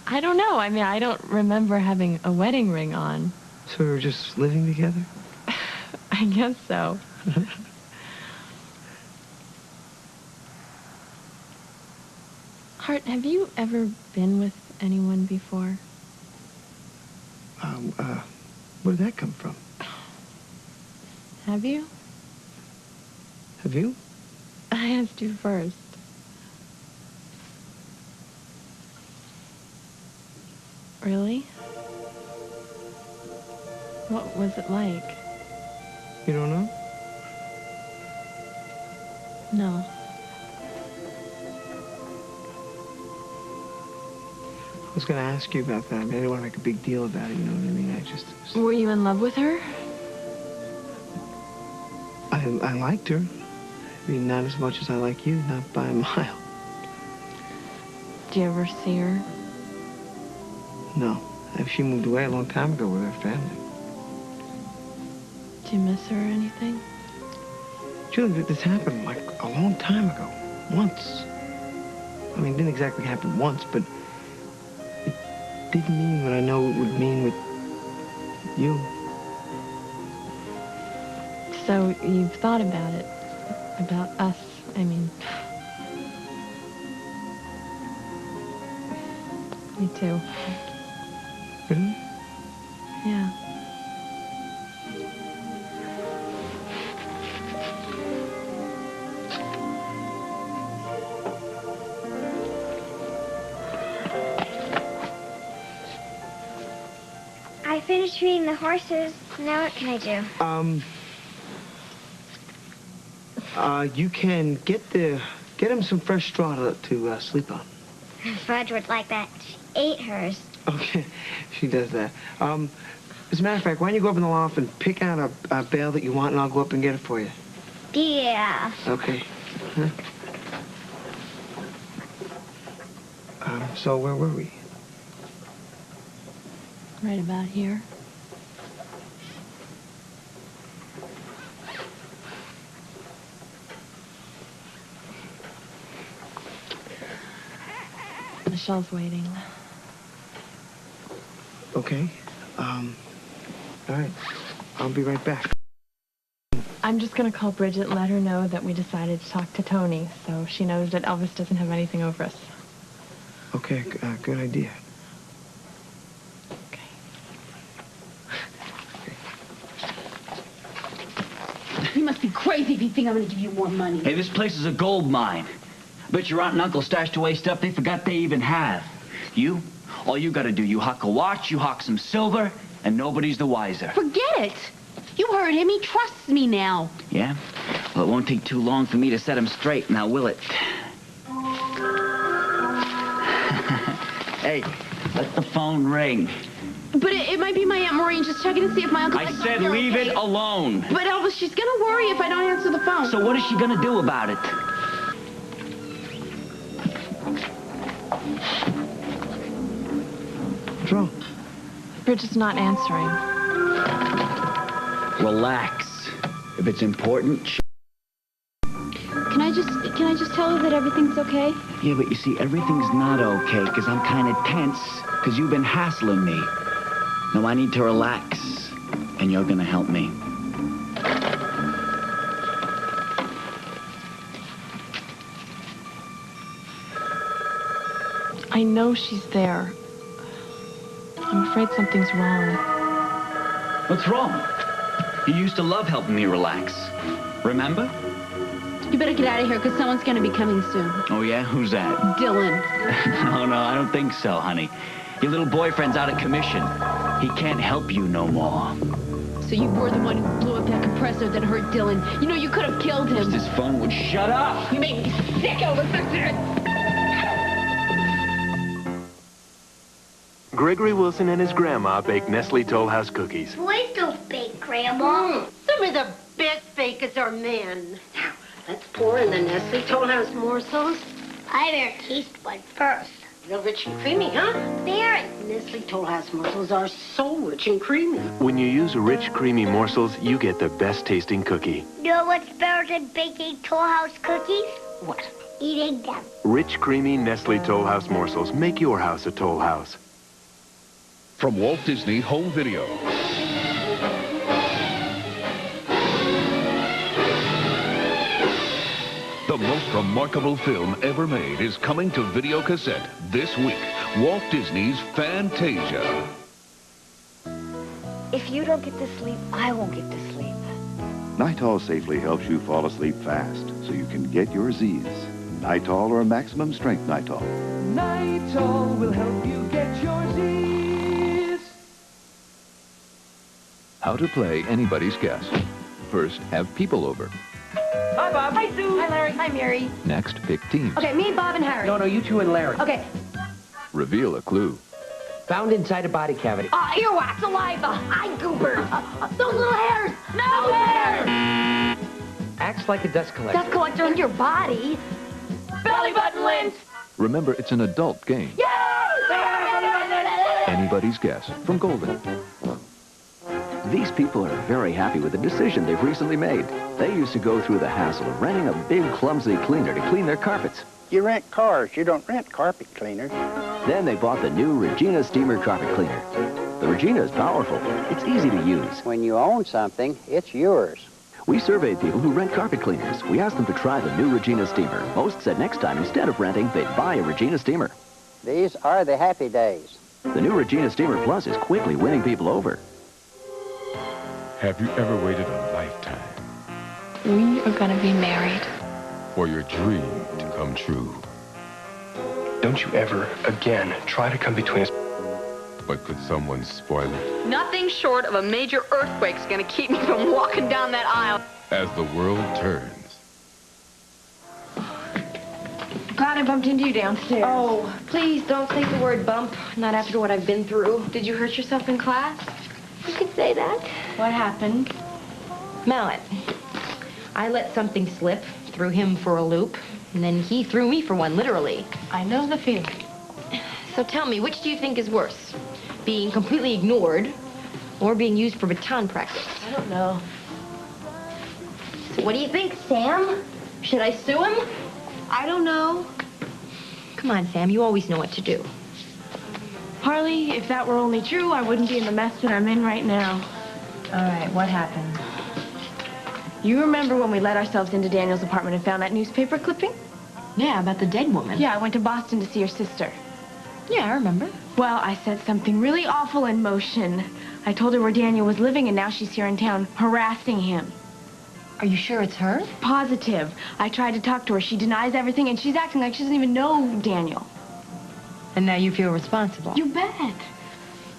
[SPEAKER 3] I don't know. I mean, I don't remember having a wedding ring on.
[SPEAKER 23] So we were just living together?
[SPEAKER 3] I guess so. Hart, have you ever been with anyone before?
[SPEAKER 23] Where did that come from?
[SPEAKER 3] Have you?
[SPEAKER 23] Have you?
[SPEAKER 3] I asked you first. Really? What was it like?
[SPEAKER 23] You don't know?
[SPEAKER 3] No.
[SPEAKER 23] I was going to ask you about that. I didn't want to make a big deal about it, you know what I mean? I just...
[SPEAKER 3] Were you in love with her?
[SPEAKER 23] I liked her. I mean, not as much as I like you, not by a mile.
[SPEAKER 3] Did you ever see her?
[SPEAKER 23] No. She moved away a long time ago with her family.
[SPEAKER 3] Do you miss her or anything?
[SPEAKER 23] Julie, this happened like a long time ago. Once. I mean, it didn't exactly happen once, but it didn't mean what I know it would mean with you.
[SPEAKER 3] So you've thought about it? About us, I mean. Me too.
[SPEAKER 23] Really?
[SPEAKER 3] Yeah.
[SPEAKER 12] I finished feeding the horses. Now what can I do?
[SPEAKER 23] You can get him some fresh straw to sleep on.
[SPEAKER 12] Fudge would like that. She ate hers.
[SPEAKER 23] Okay, she does that. As a matter of fact, why don't you go up in the loft and pick out a bale that you want, and I'll go up and get it for you.
[SPEAKER 12] Yeah.
[SPEAKER 23] Okay. Huh? So where were we?
[SPEAKER 3] Right about here. Michelle's waiting.
[SPEAKER 23] Okay. All right. I'll be right back.
[SPEAKER 3] I'm just gonna call Bridget and let her know that we decided to talk to Tony, so she knows that Elvis doesn't have anything over us.
[SPEAKER 23] Okay, good idea.
[SPEAKER 5] You must be crazy if you think I'm gonna give you more money.
[SPEAKER 19] Hey, this place is a gold mine. Bet your aunt and uncle stashed away stuff they forgot they even have. You, all you gotta do, you huck a watch, you huck some silver, and nobody's the wiser.
[SPEAKER 5] Forget it. You heard him. He trusts me now.
[SPEAKER 19] Yeah? Well, it won't take too long for me to set him straight, now will it? Hey, let the phone ring.
[SPEAKER 5] But it might be my Aunt Maureen just checking to see if my uncle...
[SPEAKER 19] I said leave it alone.
[SPEAKER 5] But Elvis, she's gonna worry if I don't answer the phone.
[SPEAKER 19] So what is she gonna do about it?
[SPEAKER 23] What's wrong?
[SPEAKER 3] Bridget's not answering.
[SPEAKER 19] Relax. If it's important,
[SPEAKER 5] Can I just tell her that everything's okay?
[SPEAKER 19] Yeah, but you see, everything's not okay, because I'm kind of tense, because you've been hassling me. Now I need to relax, and you're gonna help me.
[SPEAKER 3] I know she's there. I'm afraid something's wrong.
[SPEAKER 19] What's wrong? You used to love helping me relax. Remember?
[SPEAKER 5] You better get out of here, because someone's gonna be coming soon.
[SPEAKER 19] Oh, yeah? Who's that?
[SPEAKER 5] Dylan.
[SPEAKER 19] No, I don't think so, honey. Your little boyfriend's out of commission. He can't help you no more.
[SPEAKER 5] So you were the one who blew up that compressor that hurt Dylan. You know, you could have killed him.
[SPEAKER 19] This phone would shut up.
[SPEAKER 5] You made me sick, Elvis.
[SPEAKER 7] Gregory Wilson and his grandma bake Nestle Toll House cookies.
[SPEAKER 12] Boys don't bake, Grandma.
[SPEAKER 20] Some of the best bakers are men. Now, let's pour in the Nestle Toll House morsels.
[SPEAKER 12] I better taste one first.
[SPEAKER 20] Real rich and creamy, huh?
[SPEAKER 12] Very.
[SPEAKER 20] Nestle Toll House morsels are so rich and creamy.
[SPEAKER 7] When you use rich, creamy morsels, you get the best tasting cookie.
[SPEAKER 12] Know what's better than baking Toll House cookies?
[SPEAKER 20] What?
[SPEAKER 12] Eating them.
[SPEAKER 7] Rich, creamy Nestle Toll House morsels. Make your house a Toll House.
[SPEAKER 14] From Walt Disney Home Video. The most remarkable film ever made is coming to video cassette this week. Walt Disney's Fantasia.
[SPEAKER 21] If you don't get to sleep, I won't get to sleep.
[SPEAKER 22] Nitol safely helps you fall asleep fast so you can get your Z's. Nitol or maximum strength Nitol.
[SPEAKER 24] Nitol will help you get your Z's.
[SPEAKER 26] How to play anybody's guest. First, have people over.
[SPEAKER 1] Hi, Bob.
[SPEAKER 21] Hi, Sue. Hi, Larry. Hi, Mary.
[SPEAKER 2] Next, pick teams.
[SPEAKER 21] Okay, me, Bob, and Harry.
[SPEAKER 1] No, you two and Larry.
[SPEAKER 21] Okay.
[SPEAKER 2] Reveal a clue.
[SPEAKER 1] Found inside a body cavity.
[SPEAKER 21] Earwax, saliva, eye goobers. Those little hairs. No hairs.
[SPEAKER 1] Acts like a dust collector.
[SPEAKER 21] Dust collector in your body. Belly button lint.
[SPEAKER 2] Remember, it's an adult game.
[SPEAKER 21] Yay!
[SPEAKER 2] Anybody's guess from Golden.
[SPEAKER 8] These people are very happy with the decision they've recently made. They used to go through the hassle of renting a big, clumsy cleaner to clean their carpets.
[SPEAKER 9] You rent cars, you don't rent carpet cleaners.
[SPEAKER 8] Then they bought the new Regina Steamer Carpet Cleaner. The Regina is powerful. It's easy to use.
[SPEAKER 9] When you own something, it's yours.
[SPEAKER 8] We surveyed people who rent carpet cleaners. We asked them to try the new Regina Steamer. Most said next time, instead of renting, they'd buy a Regina Steamer.
[SPEAKER 9] These are the happy days.
[SPEAKER 8] The new Regina Steamer Plus is quickly winning people over.
[SPEAKER 10] Have you ever waited a lifetime
[SPEAKER 21] We are gonna be married.
[SPEAKER 10] for your dream to come true?
[SPEAKER 7] Don't you ever, again, try to come between us.
[SPEAKER 10] But could someone spoil it?
[SPEAKER 11] Nothing short of a major earthquake's gonna keep me from walking down that aisle.
[SPEAKER 10] As the world turns,
[SPEAKER 6] Glad I bumped into you downstairs.
[SPEAKER 21] Oh, please don't say the word bump. Not after what I've been through.
[SPEAKER 6] Did you hurt yourself in class?
[SPEAKER 21] You could say that.
[SPEAKER 6] What happened?
[SPEAKER 21] Mallet. I let something slip, threw him for a loop, and then he threw me for one, literally.
[SPEAKER 6] I know the feeling.
[SPEAKER 21] So tell me, which do you think is worse? Being completely ignored or being used for baton practice?
[SPEAKER 6] I don't know.
[SPEAKER 21] So what do you think, Sam? Should I sue him?
[SPEAKER 6] I don't know.
[SPEAKER 21] Come on, Sam, you always know what to do.
[SPEAKER 6] Harley, if that were only true, I wouldn't be in the mess that I'm in right now.
[SPEAKER 21] All right, what happened?
[SPEAKER 6] You remember when we let ourselves into Daniel's apartment and found that newspaper clipping?
[SPEAKER 21] Yeah, about the dead woman.
[SPEAKER 6] Yeah, I went to Boston to see her sister.
[SPEAKER 21] Yeah, I remember.
[SPEAKER 6] Well, I set something really awful in motion. I told her where Daniel was living, and now she's here in town harassing him.
[SPEAKER 21] Are you sure it's her?
[SPEAKER 6] Positive. I tried to talk to her. She denies everything, and she's acting like she doesn't even know Daniel.
[SPEAKER 21] And now you feel responsible.
[SPEAKER 6] You bet.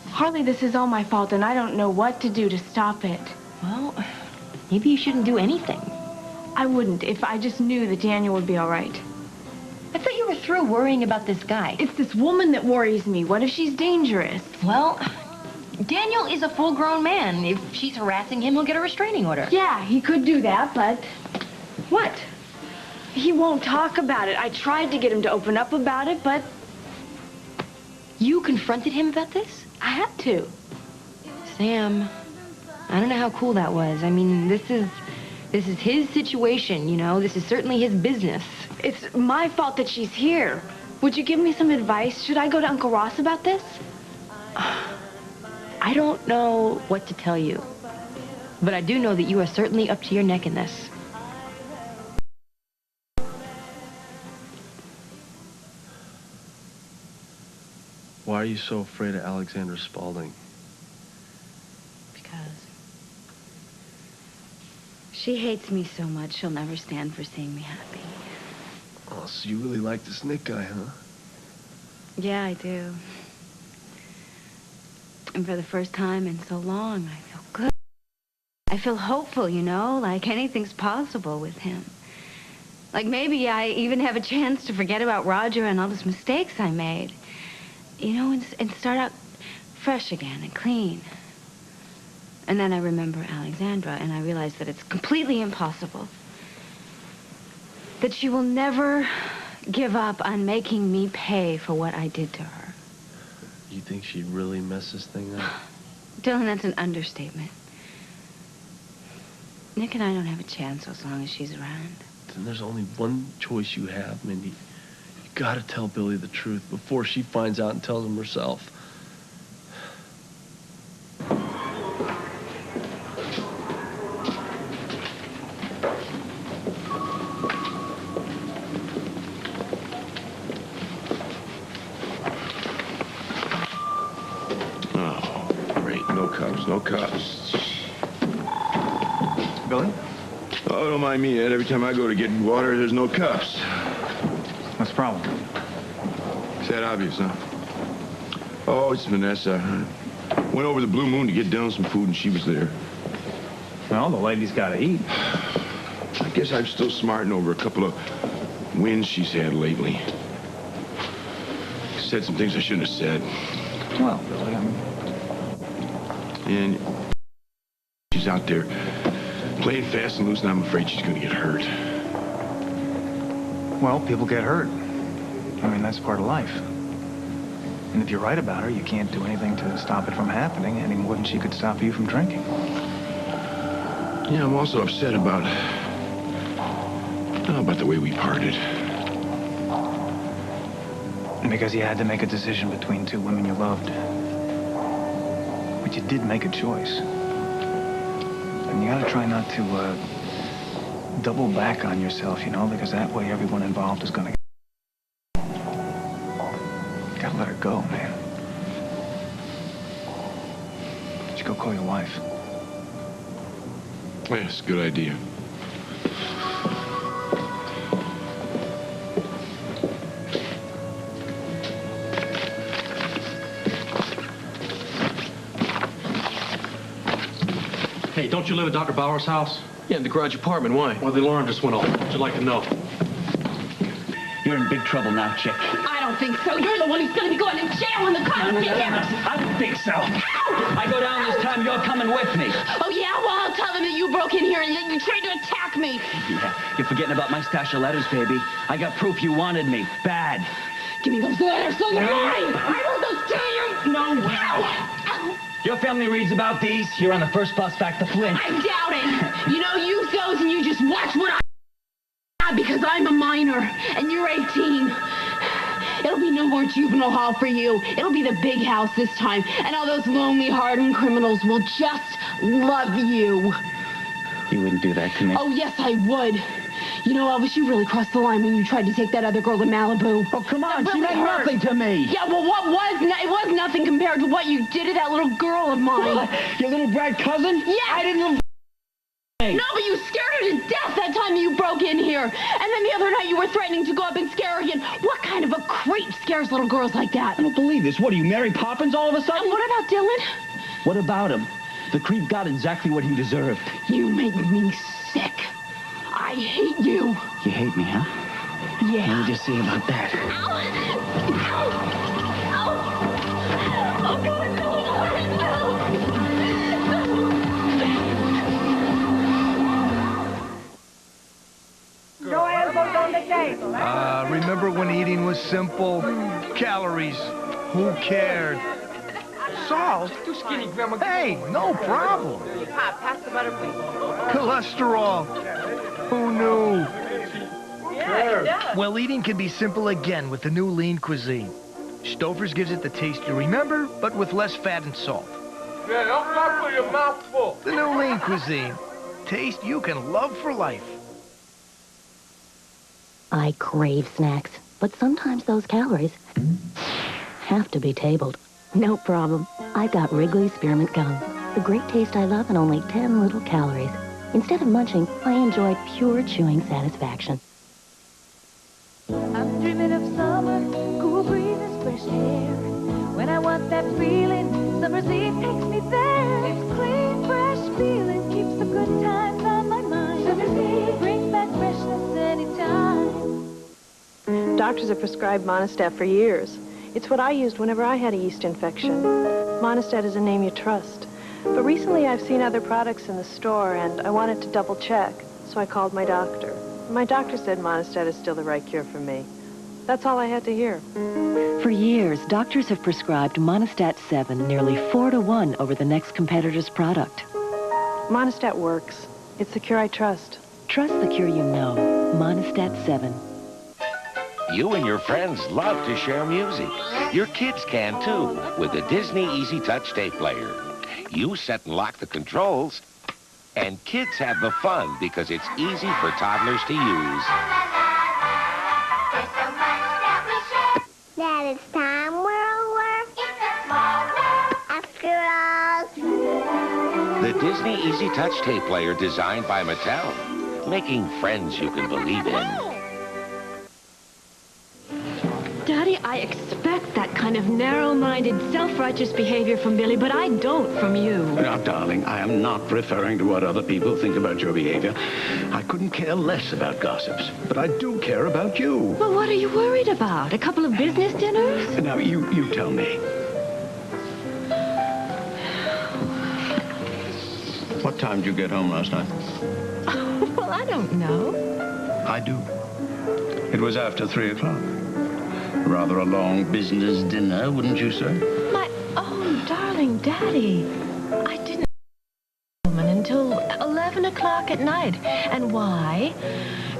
[SPEAKER 6] Harley, this is all my fault, and I don't know what to do to stop it.
[SPEAKER 21] Well, maybe you shouldn't do anything.
[SPEAKER 6] I wouldn't if I just knew that Daniel would be all right.
[SPEAKER 21] I thought you were through worrying about this guy.
[SPEAKER 6] It's this woman that worries me. What if she's dangerous?
[SPEAKER 21] Well, Daniel is a full-grown man. If she's harassing him, he'll get a restraining order.
[SPEAKER 6] Yeah, he could do that, but... What? He won't talk about it. I tried to get him to open up about it, but...
[SPEAKER 21] You confronted him about this?
[SPEAKER 6] I had to.
[SPEAKER 21] Sam, I don't know how cool that was. I mean, this is his situation, you know? This is certainly his business.
[SPEAKER 6] It's my fault that she's here. Would you give me some advice? Should I go to Uncle Ross about this?
[SPEAKER 21] I don't know what to tell you, but I do know that you are certainly up to your neck in this.
[SPEAKER 7] Why are you so afraid of Alexandra Spaulding?
[SPEAKER 21] Because
[SPEAKER 6] she hates me so much, she'll never stand for seeing me happy.
[SPEAKER 7] Oh, so you really like this Nick guy, huh?
[SPEAKER 6] Yeah, I do. And for the first time in so long, I feel good. I feel hopeful, you know, like anything's possible with him. Like maybe I even have a chance to forget about Roger and all those mistakes I made. You know, and start out fresh again and clean. And then I remember Alexandra, and I realize that it's completely impossible. That she will never give up on making me pay for what I did to her.
[SPEAKER 7] You think she'd really mess this thing up?
[SPEAKER 6] Dylan, that's an understatement. Nick and I don't have a chance as long as she's around.
[SPEAKER 7] Then there's only one choice you have, Mindy. You gotta tell Billy the truth before she finds out and tells him herself.
[SPEAKER 10] No cups.
[SPEAKER 25] Billy?
[SPEAKER 10] Oh, don't mind me, Ed. Every time I go to get water, there's no cups.
[SPEAKER 25] What's the problem?
[SPEAKER 10] Is that obvious, huh? Oh, it's Vanessa. Went over the Blue Moon to get Dylan some food, and she was there.
[SPEAKER 25] Well, the lady's got to eat.
[SPEAKER 10] I Guess I'm still smarting over a couple of wins she's had lately. Said some things I shouldn't have said.
[SPEAKER 25] Well, Billy, I mean...
[SPEAKER 10] And she's out there playing fast and loose, and I'm afraid she's going to get hurt.
[SPEAKER 25] Well, people get hurt. I mean, that's part of life. And if you're right about her, you can't do anything to stop it from happening any more than she could stop you from drinking.
[SPEAKER 10] Yeah, I'm also upset about the way we parted.
[SPEAKER 25] Because you had to make a decision between two women you loved. But you did make a choice. And you gotta try not to, double back on yourself, you know, because that way everyone involved is gonna... Gotta let her go, man. You should go call your wife.
[SPEAKER 10] Yes, good idea.
[SPEAKER 4] Hey, don't you live at Dr. Bauer's house? Yeah, in the garage apartment. Why? Well, the alarm just went off. What'd you like to know?
[SPEAKER 19] You're in big trouble now, chick.
[SPEAKER 5] I don't think so. You're the one who's going to be going to jail when the cops get here.
[SPEAKER 19] I don't think so. Ow! I go down this time, you're coming with me.
[SPEAKER 5] Oh, yeah? Well, I'll tell them that you broke in here and that you tried to attack me.
[SPEAKER 19] Yeah, you're forgetting about my stash of letters, baby. I got proof you wanted me. Bad.
[SPEAKER 5] Give me those letters so they're mine. I wrote those to you.
[SPEAKER 19] No way.
[SPEAKER 5] Ow!
[SPEAKER 19] Your family reads about these. You're on the first bus back to Flint.
[SPEAKER 5] I doubt it. You know, use those and you just watch what I... Because I'm a minor and you're 18. It'll be no more juvenile hall for you. It'll be the big house this time. And all those lonely, hardened criminals will just love you.
[SPEAKER 19] You wouldn't do that to me.
[SPEAKER 5] Oh, yes, I would. You know, Elvis, you really crossed the line when you tried to take that other girl to Malibu.
[SPEAKER 19] Oh, come on.
[SPEAKER 5] That
[SPEAKER 19] She
[SPEAKER 5] really
[SPEAKER 19] meant
[SPEAKER 5] hurt.
[SPEAKER 19] nothing to me.
[SPEAKER 5] Yeah, well, it was nothing compared to what you did to that little girl of mine.
[SPEAKER 19] What? Your little brat cousin?
[SPEAKER 5] Yeah.
[SPEAKER 19] I didn't...
[SPEAKER 5] No, but you scared her to death that time you broke in here. And then the other night you were threatening to go up and scare her again. What kind of a creep scares little girls like that?
[SPEAKER 19] I don't believe this. What, are you Mary Poppins all of a sudden?
[SPEAKER 5] And what about Dylan?
[SPEAKER 19] What about him? The creep got exactly what he deserved.
[SPEAKER 5] You make me sick. I hate you.
[SPEAKER 19] You hate me, huh?
[SPEAKER 5] Yeah.
[SPEAKER 19] Let me just see about that.
[SPEAKER 5] Ow! Ow! Ow! Oh, God, no!
[SPEAKER 24] No elbows on the table.
[SPEAKER 13] Remember when eating was simple? Calories. Who cared? Salt?
[SPEAKER 24] Too skinny, Grandma.
[SPEAKER 13] Hey, no problem.
[SPEAKER 24] Pop, pass the butter, please.
[SPEAKER 13] Cholesterol. Who knew?
[SPEAKER 24] Yeah, it does.
[SPEAKER 13] Well, eating can be simple again with the new lean cuisine. Stouffer's gives it the taste you remember, but with less fat and salt.
[SPEAKER 24] Yeah, don't talk with your mouth full.
[SPEAKER 13] The new lean cuisine. Taste you can love for life.
[SPEAKER 16] I crave snacks, but sometimes those calories have to be tabled. No problem. I've got Wrigley's Spearmint Gum. The great taste I love and only 10 little calories. Instead of munching, I enjoy pure chewing satisfaction.
[SPEAKER 17] I'm dreaming of summer, cool breezes, fresh air. When I want that feeling, summer's eve takes me there. It's clean, fresh feeling, keeps the good times on my mind. Summer's eve brings back freshness anytime.
[SPEAKER 18] Doctors have prescribed Monistat for years. It's what I used whenever I had a yeast infection. Monistat is a name you trust. But recently I've seen other products in the store, and I wanted to double check, so I called my doctor. My doctor said Monistat is still the right cure for me. That's all I had to hear.
[SPEAKER 26] For years, doctors have prescribed Monistat 7 nearly 4-to-1 over the next competitor's product.
[SPEAKER 18] Monistat works. It's the cure I trust.
[SPEAKER 26] Trust the cure you know. Monistat 7.
[SPEAKER 27] You and your friends love to share music. Your kids can too, with the Disney Easy Touch tape player. You set and lock the controls, and kids have the fun because it's easy for toddlers to use.
[SPEAKER 12] Dad, it's time, World. It's a small world. After all.
[SPEAKER 27] The Disney Easy Touch tape player designed by Mattel, making friends you can believe in.
[SPEAKER 3] Daddy, I expect that kind of narrow-minded, self-righteous behavior from Billy, but I don't from you.
[SPEAKER 1] Now, darling, I am not referring to what other people think about your behavior. I couldn't care less about gossips, but I do care about you.
[SPEAKER 3] Well, what are you worried about? A couple of business dinners?
[SPEAKER 1] Now, you tell me. What time did you get home last night?
[SPEAKER 3] Well, I don't know.
[SPEAKER 1] I do. It was after 3 o'clock. Rather a long business dinner, wouldn't you say?
[SPEAKER 3] My own darling Daddy. I didn't woman until 11 o'clock at night. And why?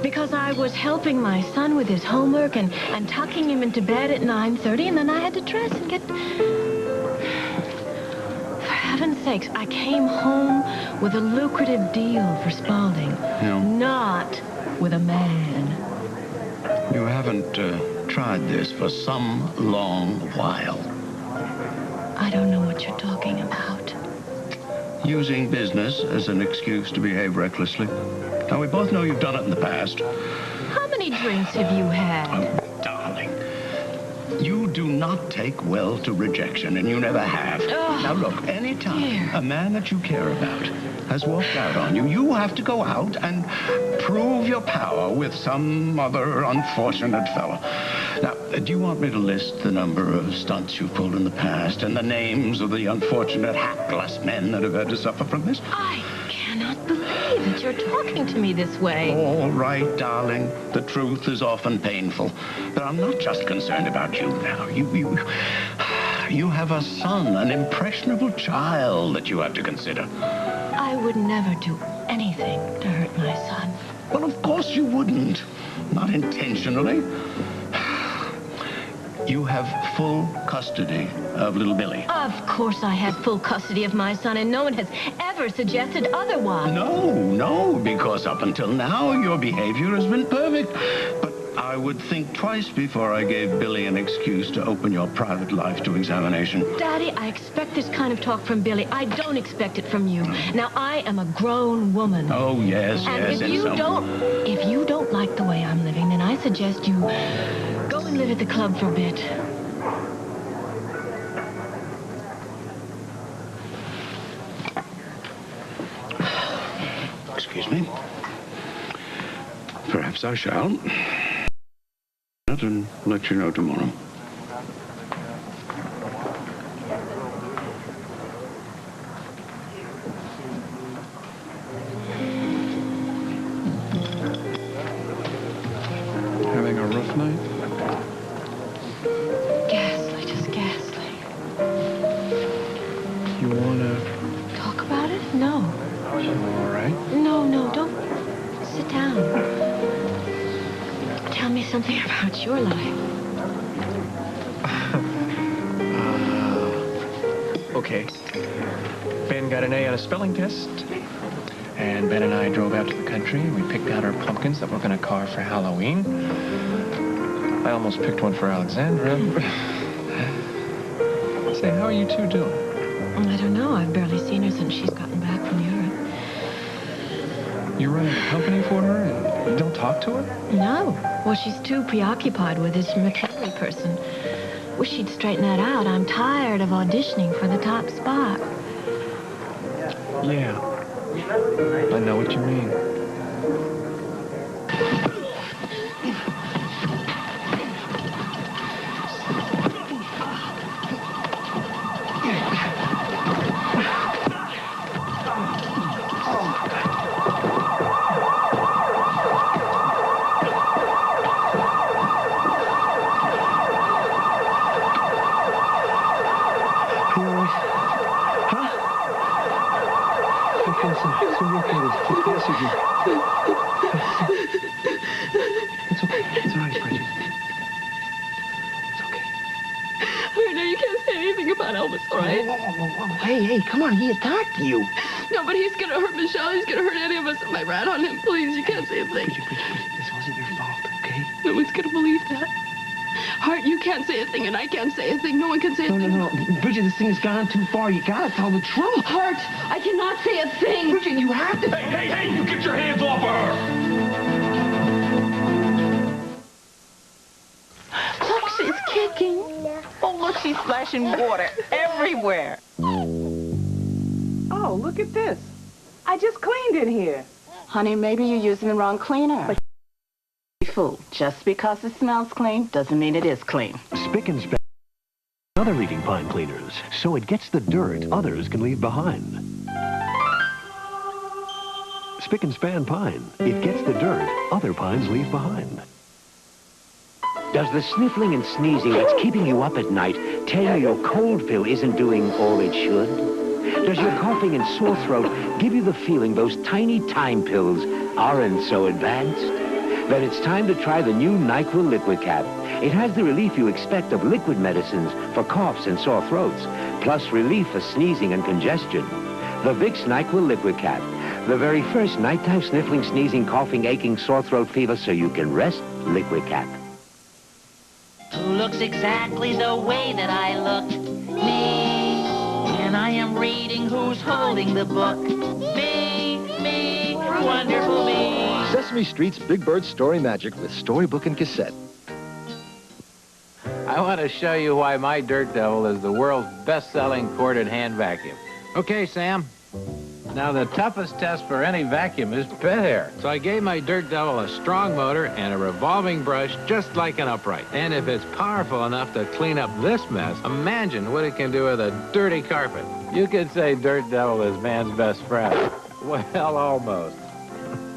[SPEAKER 3] Because I was helping my son with his homework and tucking him into bed at 9:30, and then I had to dress and get... For heaven's sakes, I came home with a lucrative deal for Spaulding.
[SPEAKER 1] No.
[SPEAKER 3] Not with a man.
[SPEAKER 1] You haven't tried this for some long while.
[SPEAKER 3] I don't know what you're talking about.
[SPEAKER 1] Using business as an excuse to behave recklessly. Now, we both know you've done it in the past.
[SPEAKER 3] How many drinks have you had?
[SPEAKER 1] Oh, darling. You do not take well to rejection, and you never have.
[SPEAKER 3] Oh,
[SPEAKER 1] now, look, anytime a man that you care about has walked out on you, you have to go out and prove your power with some other unfortunate fellow. Now, do you want me to list the number of stunts you've pulled in the past and the names of the unfortunate hapless men that have had to suffer from this?
[SPEAKER 3] I cannot believe that you're talking to me this way.
[SPEAKER 1] All right, darling. The truth is often painful. But I'm not just concerned about you now. You have a son, an impressionable child that you have to consider.
[SPEAKER 3] I would never do anything to hurt my son.
[SPEAKER 1] Well, of course you wouldn't. Not intentionally. You have full custody of little Billy.
[SPEAKER 3] Of course I have full custody of my son, and no one has ever suggested otherwise.
[SPEAKER 1] No, because up until now, your behavior has been perfect. But I would think twice before I gave Billy an excuse to open your private life to examination.
[SPEAKER 3] Daddy, I expect this kind of talk from Billy. I don't expect it from you. Now, I am a grown woman.
[SPEAKER 1] Oh, yes,
[SPEAKER 3] and
[SPEAKER 1] yes.
[SPEAKER 3] if you don't like the way I'm living, then I suggest you go and live at the club for a bit.
[SPEAKER 1] Excuse me. Perhaps I shall. And let you know tomorrow.
[SPEAKER 7] Having a rough night?
[SPEAKER 3] Ghastly, just ghastly.
[SPEAKER 7] You wanna...
[SPEAKER 3] Talk about it? No.
[SPEAKER 7] You all right?
[SPEAKER 3] No, don't. Sit down. Tell me something about your life.
[SPEAKER 7] Okay. Ben got an A on a spelling test. And Ben and I drove out to the country. We picked out our pumpkins that we're going to carve for Halloween. I almost picked one for Alexandra. Say, how are you two doing?
[SPEAKER 3] I don't know. I've barely seen her since she's gotten back from Europe.
[SPEAKER 7] You running a company for her and you don't talk to her?
[SPEAKER 3] No. Well, she's too preoccupied with this McHenry person. Wish she'd straighten that out. I'm tired of auditioning for the top spot.
[SPEAKER 7] Yeah. I know what you mean.
[SPEAKER 17] It's okay. It's all right, Bridget. It's okay. All right, now you can't say anything about Elvis, all right?
[SPEAKER 2] Whoa. Hey, come on. He attacked you.
[SPEAKER 17] No, but he's gonna hurt Michelle. He's gonna hurt any of us if I rat on him. Please, you can't say a thing.
[SPEAKER 2] Bridget, this wasn't your fault, okay?
[SPEAKER 17] No one's gonna believe that. Hart, you can't say a thing, and I can't say a thing. No one can say a thing.
[SPEAKER 2] No. Bridget, this thing has gone too far. You gotta tell the truth.
[SPEAKER 17] Hart, I cannot say a thing.
[SPEAKER 2] Bridget, you have to.
[SPEAKER 10] Hey, you get your hands off of her!
[SPEAKER 3] Look, these kids
[SPEAKER 8] leaking. Oh, look, she's splashing water everywhere.
[SPEAKER 2] Oh, look at this. I just cleaned in here.
[SPEAKER 8] Honey, maybe you're using the wrong cleaner. But fool, just because it smells clean doesn't mean it is clean.
[SPEAKER 9] Spick and Span other leading pine cleaners, so it gets the dirt others can leave behind. Spick and Span Pine. It gets the dirt other pines leave behind.
[SPEAKER 14] Does the sniffling and sneezing that's keeping you up at night tell you your cold pill isn't doing all it should? Does your coughing and sore throat give you the feeling those tiny time pills aren't so advanced? Then it's time to try the new NyQuil Liquid Cap. It has the relief you expect of liquid medicines for coughs and sore throats, plus relief for sneezing and congestion. The Vicks NyQuil Liquid Cap. The very first nighttime sniffling, sneezing, coughing, aching, sore throat fever so you can rest. Liquid Cap.
[SPEAKER 15] Who looks exactly the way that I look? Me. And I am reading who's holding the book. Me, wonderful me.
[SPEAKER 20] Sesame Street's Big Bird Story Magic with storybook and cassette.
[SPEAKER 22] I want to show you why my Dirt Devil is the world's best-selling corded hand vacuum. Okay, Sam. Now, the toughest test for any vacuum is pet hair. So I gave my Dirt Devil a strong motor and a revolving brush just like an upright. And if it's powerful enough to clean up this mess, imagine what it can do with a dirty carpet. You could say Dirt Devil is man's best friend. Well, almost.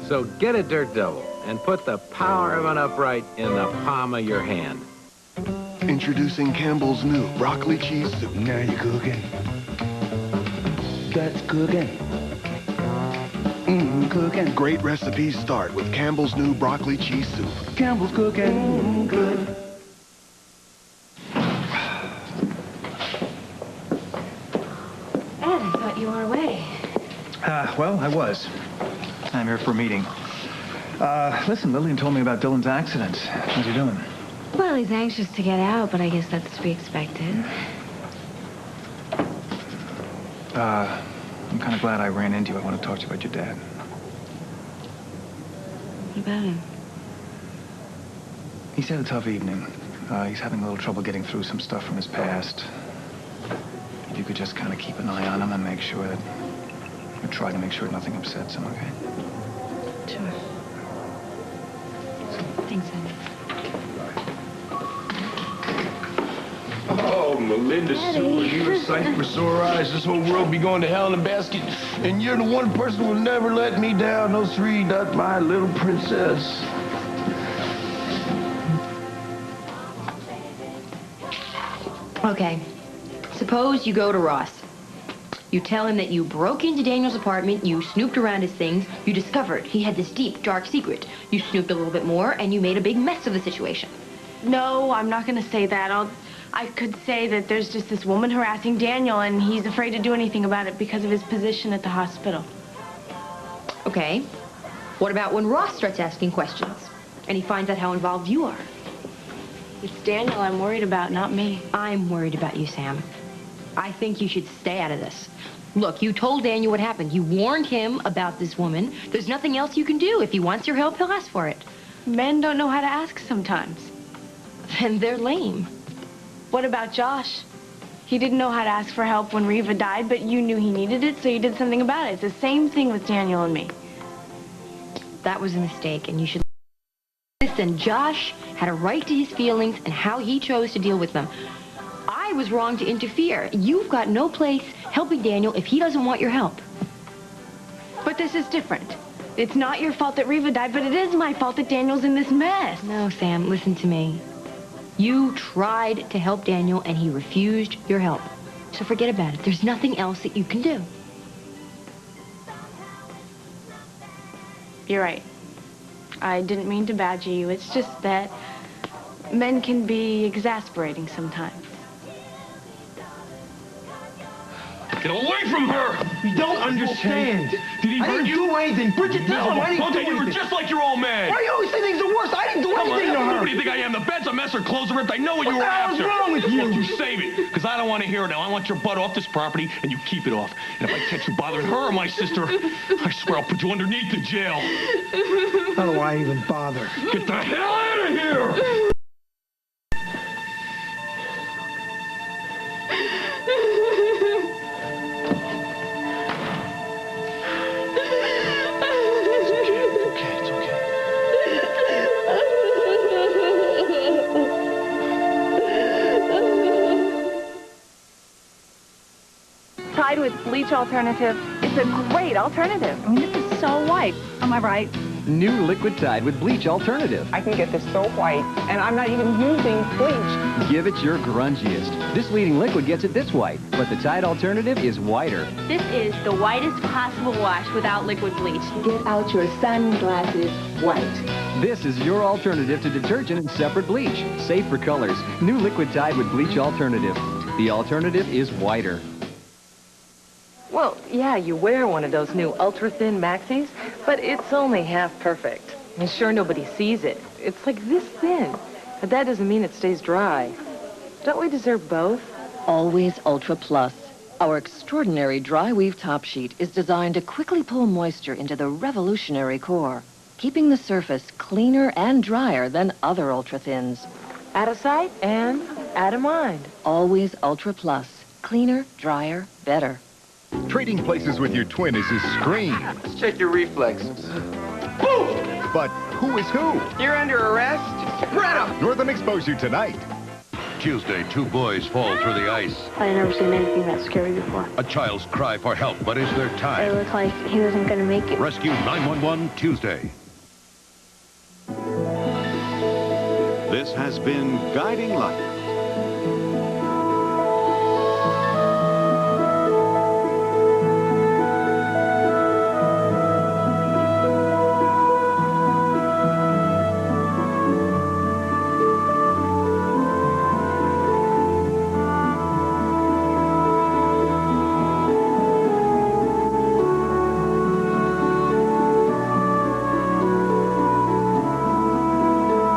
[SPEAKER 22] So get a Dirt Devil and put the power of an upright in the palm of your hand.
[SPEAKER 10] Introducing Campbell's new broccoli cheese soup.
[SPEAKER 2] Now you're cooking. That's cooking. Cooking.
[SPEAKER 10] Great recipes start with Campbell's new broccoli cheese soup.
[SPEAKER 2] Campbell's cooking. Good.
[SPEAKER 21] Ed, I thought you were away.
[SPEAKER 25] Well, I was. I'm here for a meeting. Listen, Lillian told me about Dylan's accident. How's he doing?
[SPEAKER 21] Well, he's anxious to get out, but I guess that's to be expected.
[SPEAKER 25] I'm kind of glad I ran into you. I want to talk to you about your dad.
[SPEAKER 21] What about him?
[SPEAKER 25] He's had a tough evening. He's having a little trouble getting through some stuff from his past. If you could just kind of keep an eye on him and make sure that... or try to make sure nothing upsets him, okay?
[SPEAKER 21] Sure. Thanks, Ed.
[SPEAKER 10] Oh, Melinda Sewell, you're a sight for sore eyes. This whole world be going to hell in a basket. And you're the one person who will never let me down. No, sweetie, that's my little princess.
[SPEAKER 21] Okay. Suppose you go to Ross. You tell him that you broke into Daniel's apartment, you snooped around his things, you discovered he had this deep, dark secret. You snooped a little bit more, and you made a big mess of the situation.
[SPEAKER 18] No, I'm not going to say that. I could say that there's just this woman harassing Daniel, and he's afraid to do anything about it because of his position at the hospital.
[SPEAKER 21] Okay. What about when Ross starts asking questions, and he finds out how involved you are?
[SPEAKER 18] It's Daniel I'm worried about, not me.
[SPEAKER 21] I'm worried about you, Sam. I think you should stay out of this. Look, you told Daniel what happened. You warned him about this woman. There's nothing else you can do. If he wants your help, he'll ask for it.
[SPEAKER 18] Men don't know how to ask sometimes.
[SPEAKER 21] And they're lame.
[SPEAKER 18] What about Josh? He didn't know how to ask for help when Reva died, but you knew he needed it, so you did something about it. It's the same thing with Daniel and me.
[SPEAKER 21] That was a mistake, and you should listen. Josh had a right to his feelings and how he chose to deal with them. I was wrong to interfere. You've got no place helping Daniel if he doesn't want your help.
[SPEAKER 18] But this is different. It's not your fault that Reva died, but it is my fault that Daniel's in this mess.
[SPEAKER 21] No, Sam, listen to me. You tried to help Daniel, and he refused your help. So forget about it. There's nothing else that you can do.
[SPEAKER 18] You're right. I didn't mean to badger you. It's just that men can be exasperating sometimes.
[SPEAKER 4] Get away from her!
[SPEAKER 2] You don't understand.
[SPEAKER 4] Did he hurt you?
[SPEAKER 2] I didn't do anything. Bridget, tell him I didn't do
[SPEAKER 4] Okay, you were
[SPEAKER 2] anything.
[SPEAKER 4] just like your old man.
[SPEAKER 2] Why do you always say things are worse? I didn't do anything to her.
[SPEAKER 4] What do you think I am? The bed's a mess, her clothes are ripped. I know what you were
[SPEAKER 2] What the
[SPEAKER 4] after.
[SPEAKER 2] hell's wrong with you?
[SPEAKER 4] Look, you save it, because I don't want to hear it now. I want your butt off this property, and you keep it off. And if I catch you bothering her or my sister, I swear I'll put you underneath the jail.
[SPEAKER 2] How do I even bother?
[SPEAKER 4] Get the hell out of here!
[SPEAKER 8] Tide with bleach alternative. It's a great alternative. I mean, this is so white. Am I right?
[SPEAKER 5] New Liquid Tide with bleach alternative.
[SPEAKER 6] I can get this so white, and I'm not even using bleach.
[SPEAKER 5] Give it your grungiest. This leading liquid gets it this white, but the Tide alternative is whiter.
[SPEAKER 21] This is the whitest possible wash without liquid bleach.
[SPEAKER 8] Get out your sunglasses white.
[SPEAKER 5] This is your alternative to detergent and separate bleach. Safe for colors. New Liquid Tide with bleach alternative. The alternative is whiter.
[SPEAKER 11] Well, yeah, you wear one of those new ultra-thin maxis, but it's only half perfect. And sure, nobody sees it. It's like this thin. But that doesn't mean it stays dry. Don't we deserve both?
[SPEAKER 26] Always Ultra Plus. Our extraordinary dry weave top sheet is designed to quickly pull moisture into the revolutionary core, keeping the surface cleaner and drier than other ultra-thins.
[SPEAKER 11] Out of sight and out of mind.
[SPEAKER 26] Always Ultra Plus. Cleaner, drier, better.
[SPEAKER 13] Trading places with your twin is a scream.
[SPEAKER 6] Let's check your reflexes. Boom!
[SPEAKER 13] But who is who?
[SPEAKER 6] You're under arrest. Greta!
[SPEAKER 13] Northern Exposure tonight.
[SPEAKER 19] Tuesday, 2 boys fall through the ice.
[SPEAKER 23] I've never seen anything that scary before.
[SPEAKER 19] A child's cry for help, but is there time?
[SPEAKER 23] It looked like he wasn't going to make it.
[SPEAKER 19] Rescue 911 Tuesday.
[SPEAKER 24] This has been Guiding Light.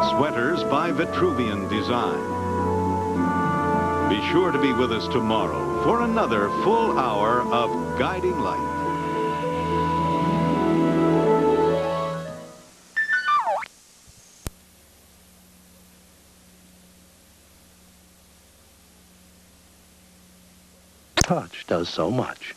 [SPEAKER 24] Sweaters by Vitruvian Design. Be sure to be with us tomorrow for another full hour of Guiding Light.
[SPEAKER 9] Touch does so much.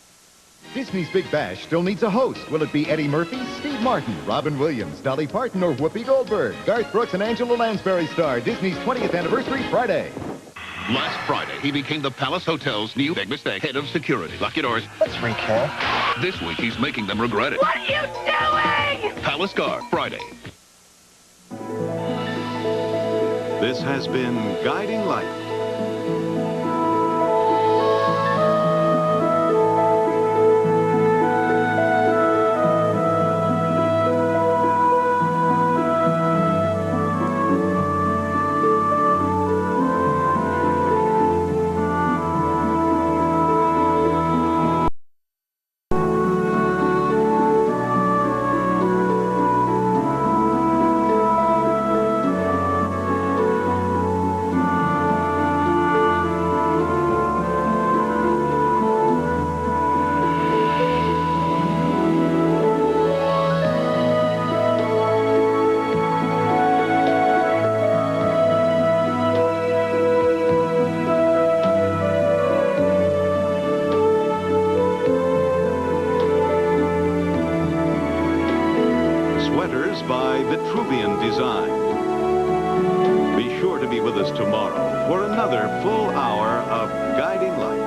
[SPEAKER 13] Disney's Big Bash still needs a host. Will it be Eddie Murphy, Steve Martin, Robin Williams, Dolly Parton, or Whoopi Goldberg? Garth Brooks and Angela Lansbury star Disney's 20th anniversary Friday.
[SPEAKER 28] Last Friday, he became the Palace Hotel's new big mistake head of security. Lock your doors.
[SPEAKER 13] Let's recap.
[SPEAKER 28] This week, he's making them regret it.
[SPEAKER 8] What are you doing?
[SPEAKER 28] Palace Guard, Friday.
[SPEAKER 24] This has been Guiding Light. By Vitruvian Design. Be sure to be with us tomorrow for another full hour of Guiding Light.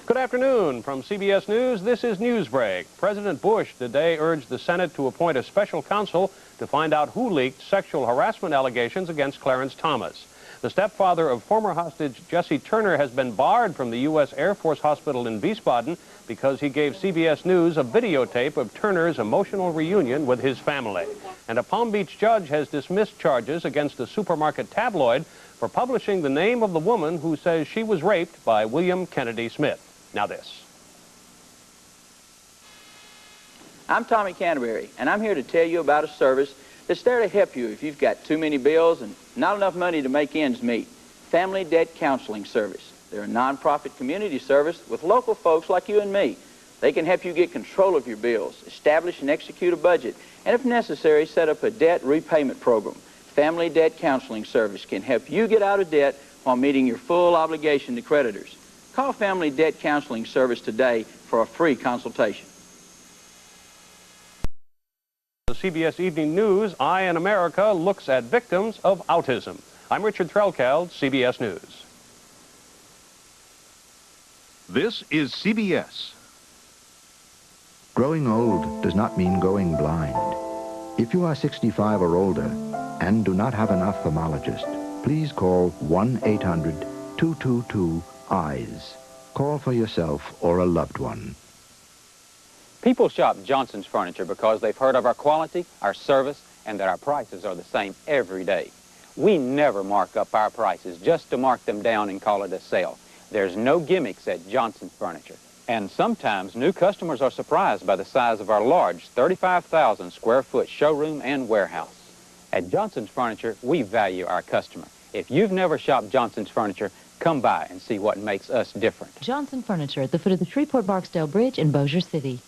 [SPEAKER 29] Good afternoon. From CBS News, this is Newsbreak. President Bush today urged the Senate to appoint a special counsel to find out who leaked sexual harassment allegations against Clarence Thomas. The stepfather of former hostage Jesse Turner has been barred from the U.S. Air Force Hospital in Wiesbaden because he gave CBS News a videotape of Turner's emotional reunion with his family. And a Palm Beach judge has dismissed charges against a supermarket tabloid for publishing the name of the woman who says she was raped by William Kennedy Smith. Now this.
[SPEAKER 30] I'm Tommy Canterbury, and I'm here to tell you about a service that's there to help you if you've got too many bills and not enough money to make ends meet. Family Debt Counseling Service. They're a nonprofit community service with local folks like you and me. They can help you get control of your bills, establish and execute a budget, and if necessary, set up a debt repayment program. Family Debt Counseling Service can help you get out of debt while meeting your full obligation to creditors. Call Family Debt Counseling Service today for a free consultation.
[SPEAKER 29] The CBS Evening News, Eye in America, looks at victims of autism. I'm Richard Threlkeld, CBS News.
[SPEAKER 24] This is CBS.
[SPEAKER 1] Growing old does not mean going blind. If you are 65 or older and do not have an ophthalmologist, please call 1-800-222-EYES. Call for yourself or a loved one.
[SPEAKER 3] People shop Johnson's Furniture because they've heard of our quality, our service, and that our prices are the same every day. We never mark up our prices just to mark them down and call it a sale. There's no gimmicks at Johnson's Furniture. And sometimes new customers are surprised by the size of our large 35,000 square foot showroom and warehouse. At Johnson's Furniture, we value our customer. If you've never shopped Johnson's Furniture, come by and see what makes us different.
[SPEAKER 7] Johnson Furniture at the foot of the Shreveport-Barksdale Bridge in Bossier City.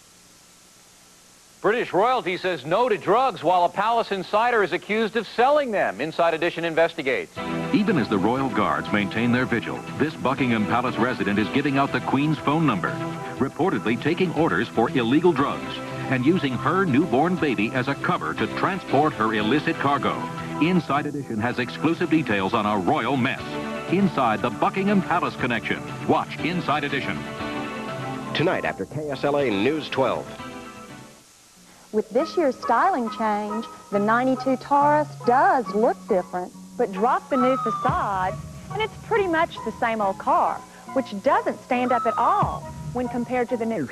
[SPEAKER 12] British royalty says no to drugs while a palace insider is accused of selling them. Inside Edition investigates.
[SPEAKER 14] Even as the royal guards maintain their vigil, this Buckingham Palace resident is giving out the Queen's phone number, reportedly taking orders for illegal drugs and using her newborn baby as a cover to transport her illicit cargo. Inside Edition has exclusive details on a royal mess. Inside the Buckingham Palace connection. Watch Inside Edition.
[SPEAKER 15] Tonight after KSLA News 12.
[SPEAKER 16] With this year's styling change, the 92 Taurus does look different, but drop the new facade, and it's pretty much the same old car, which doesn't stand up at all when compared to the new.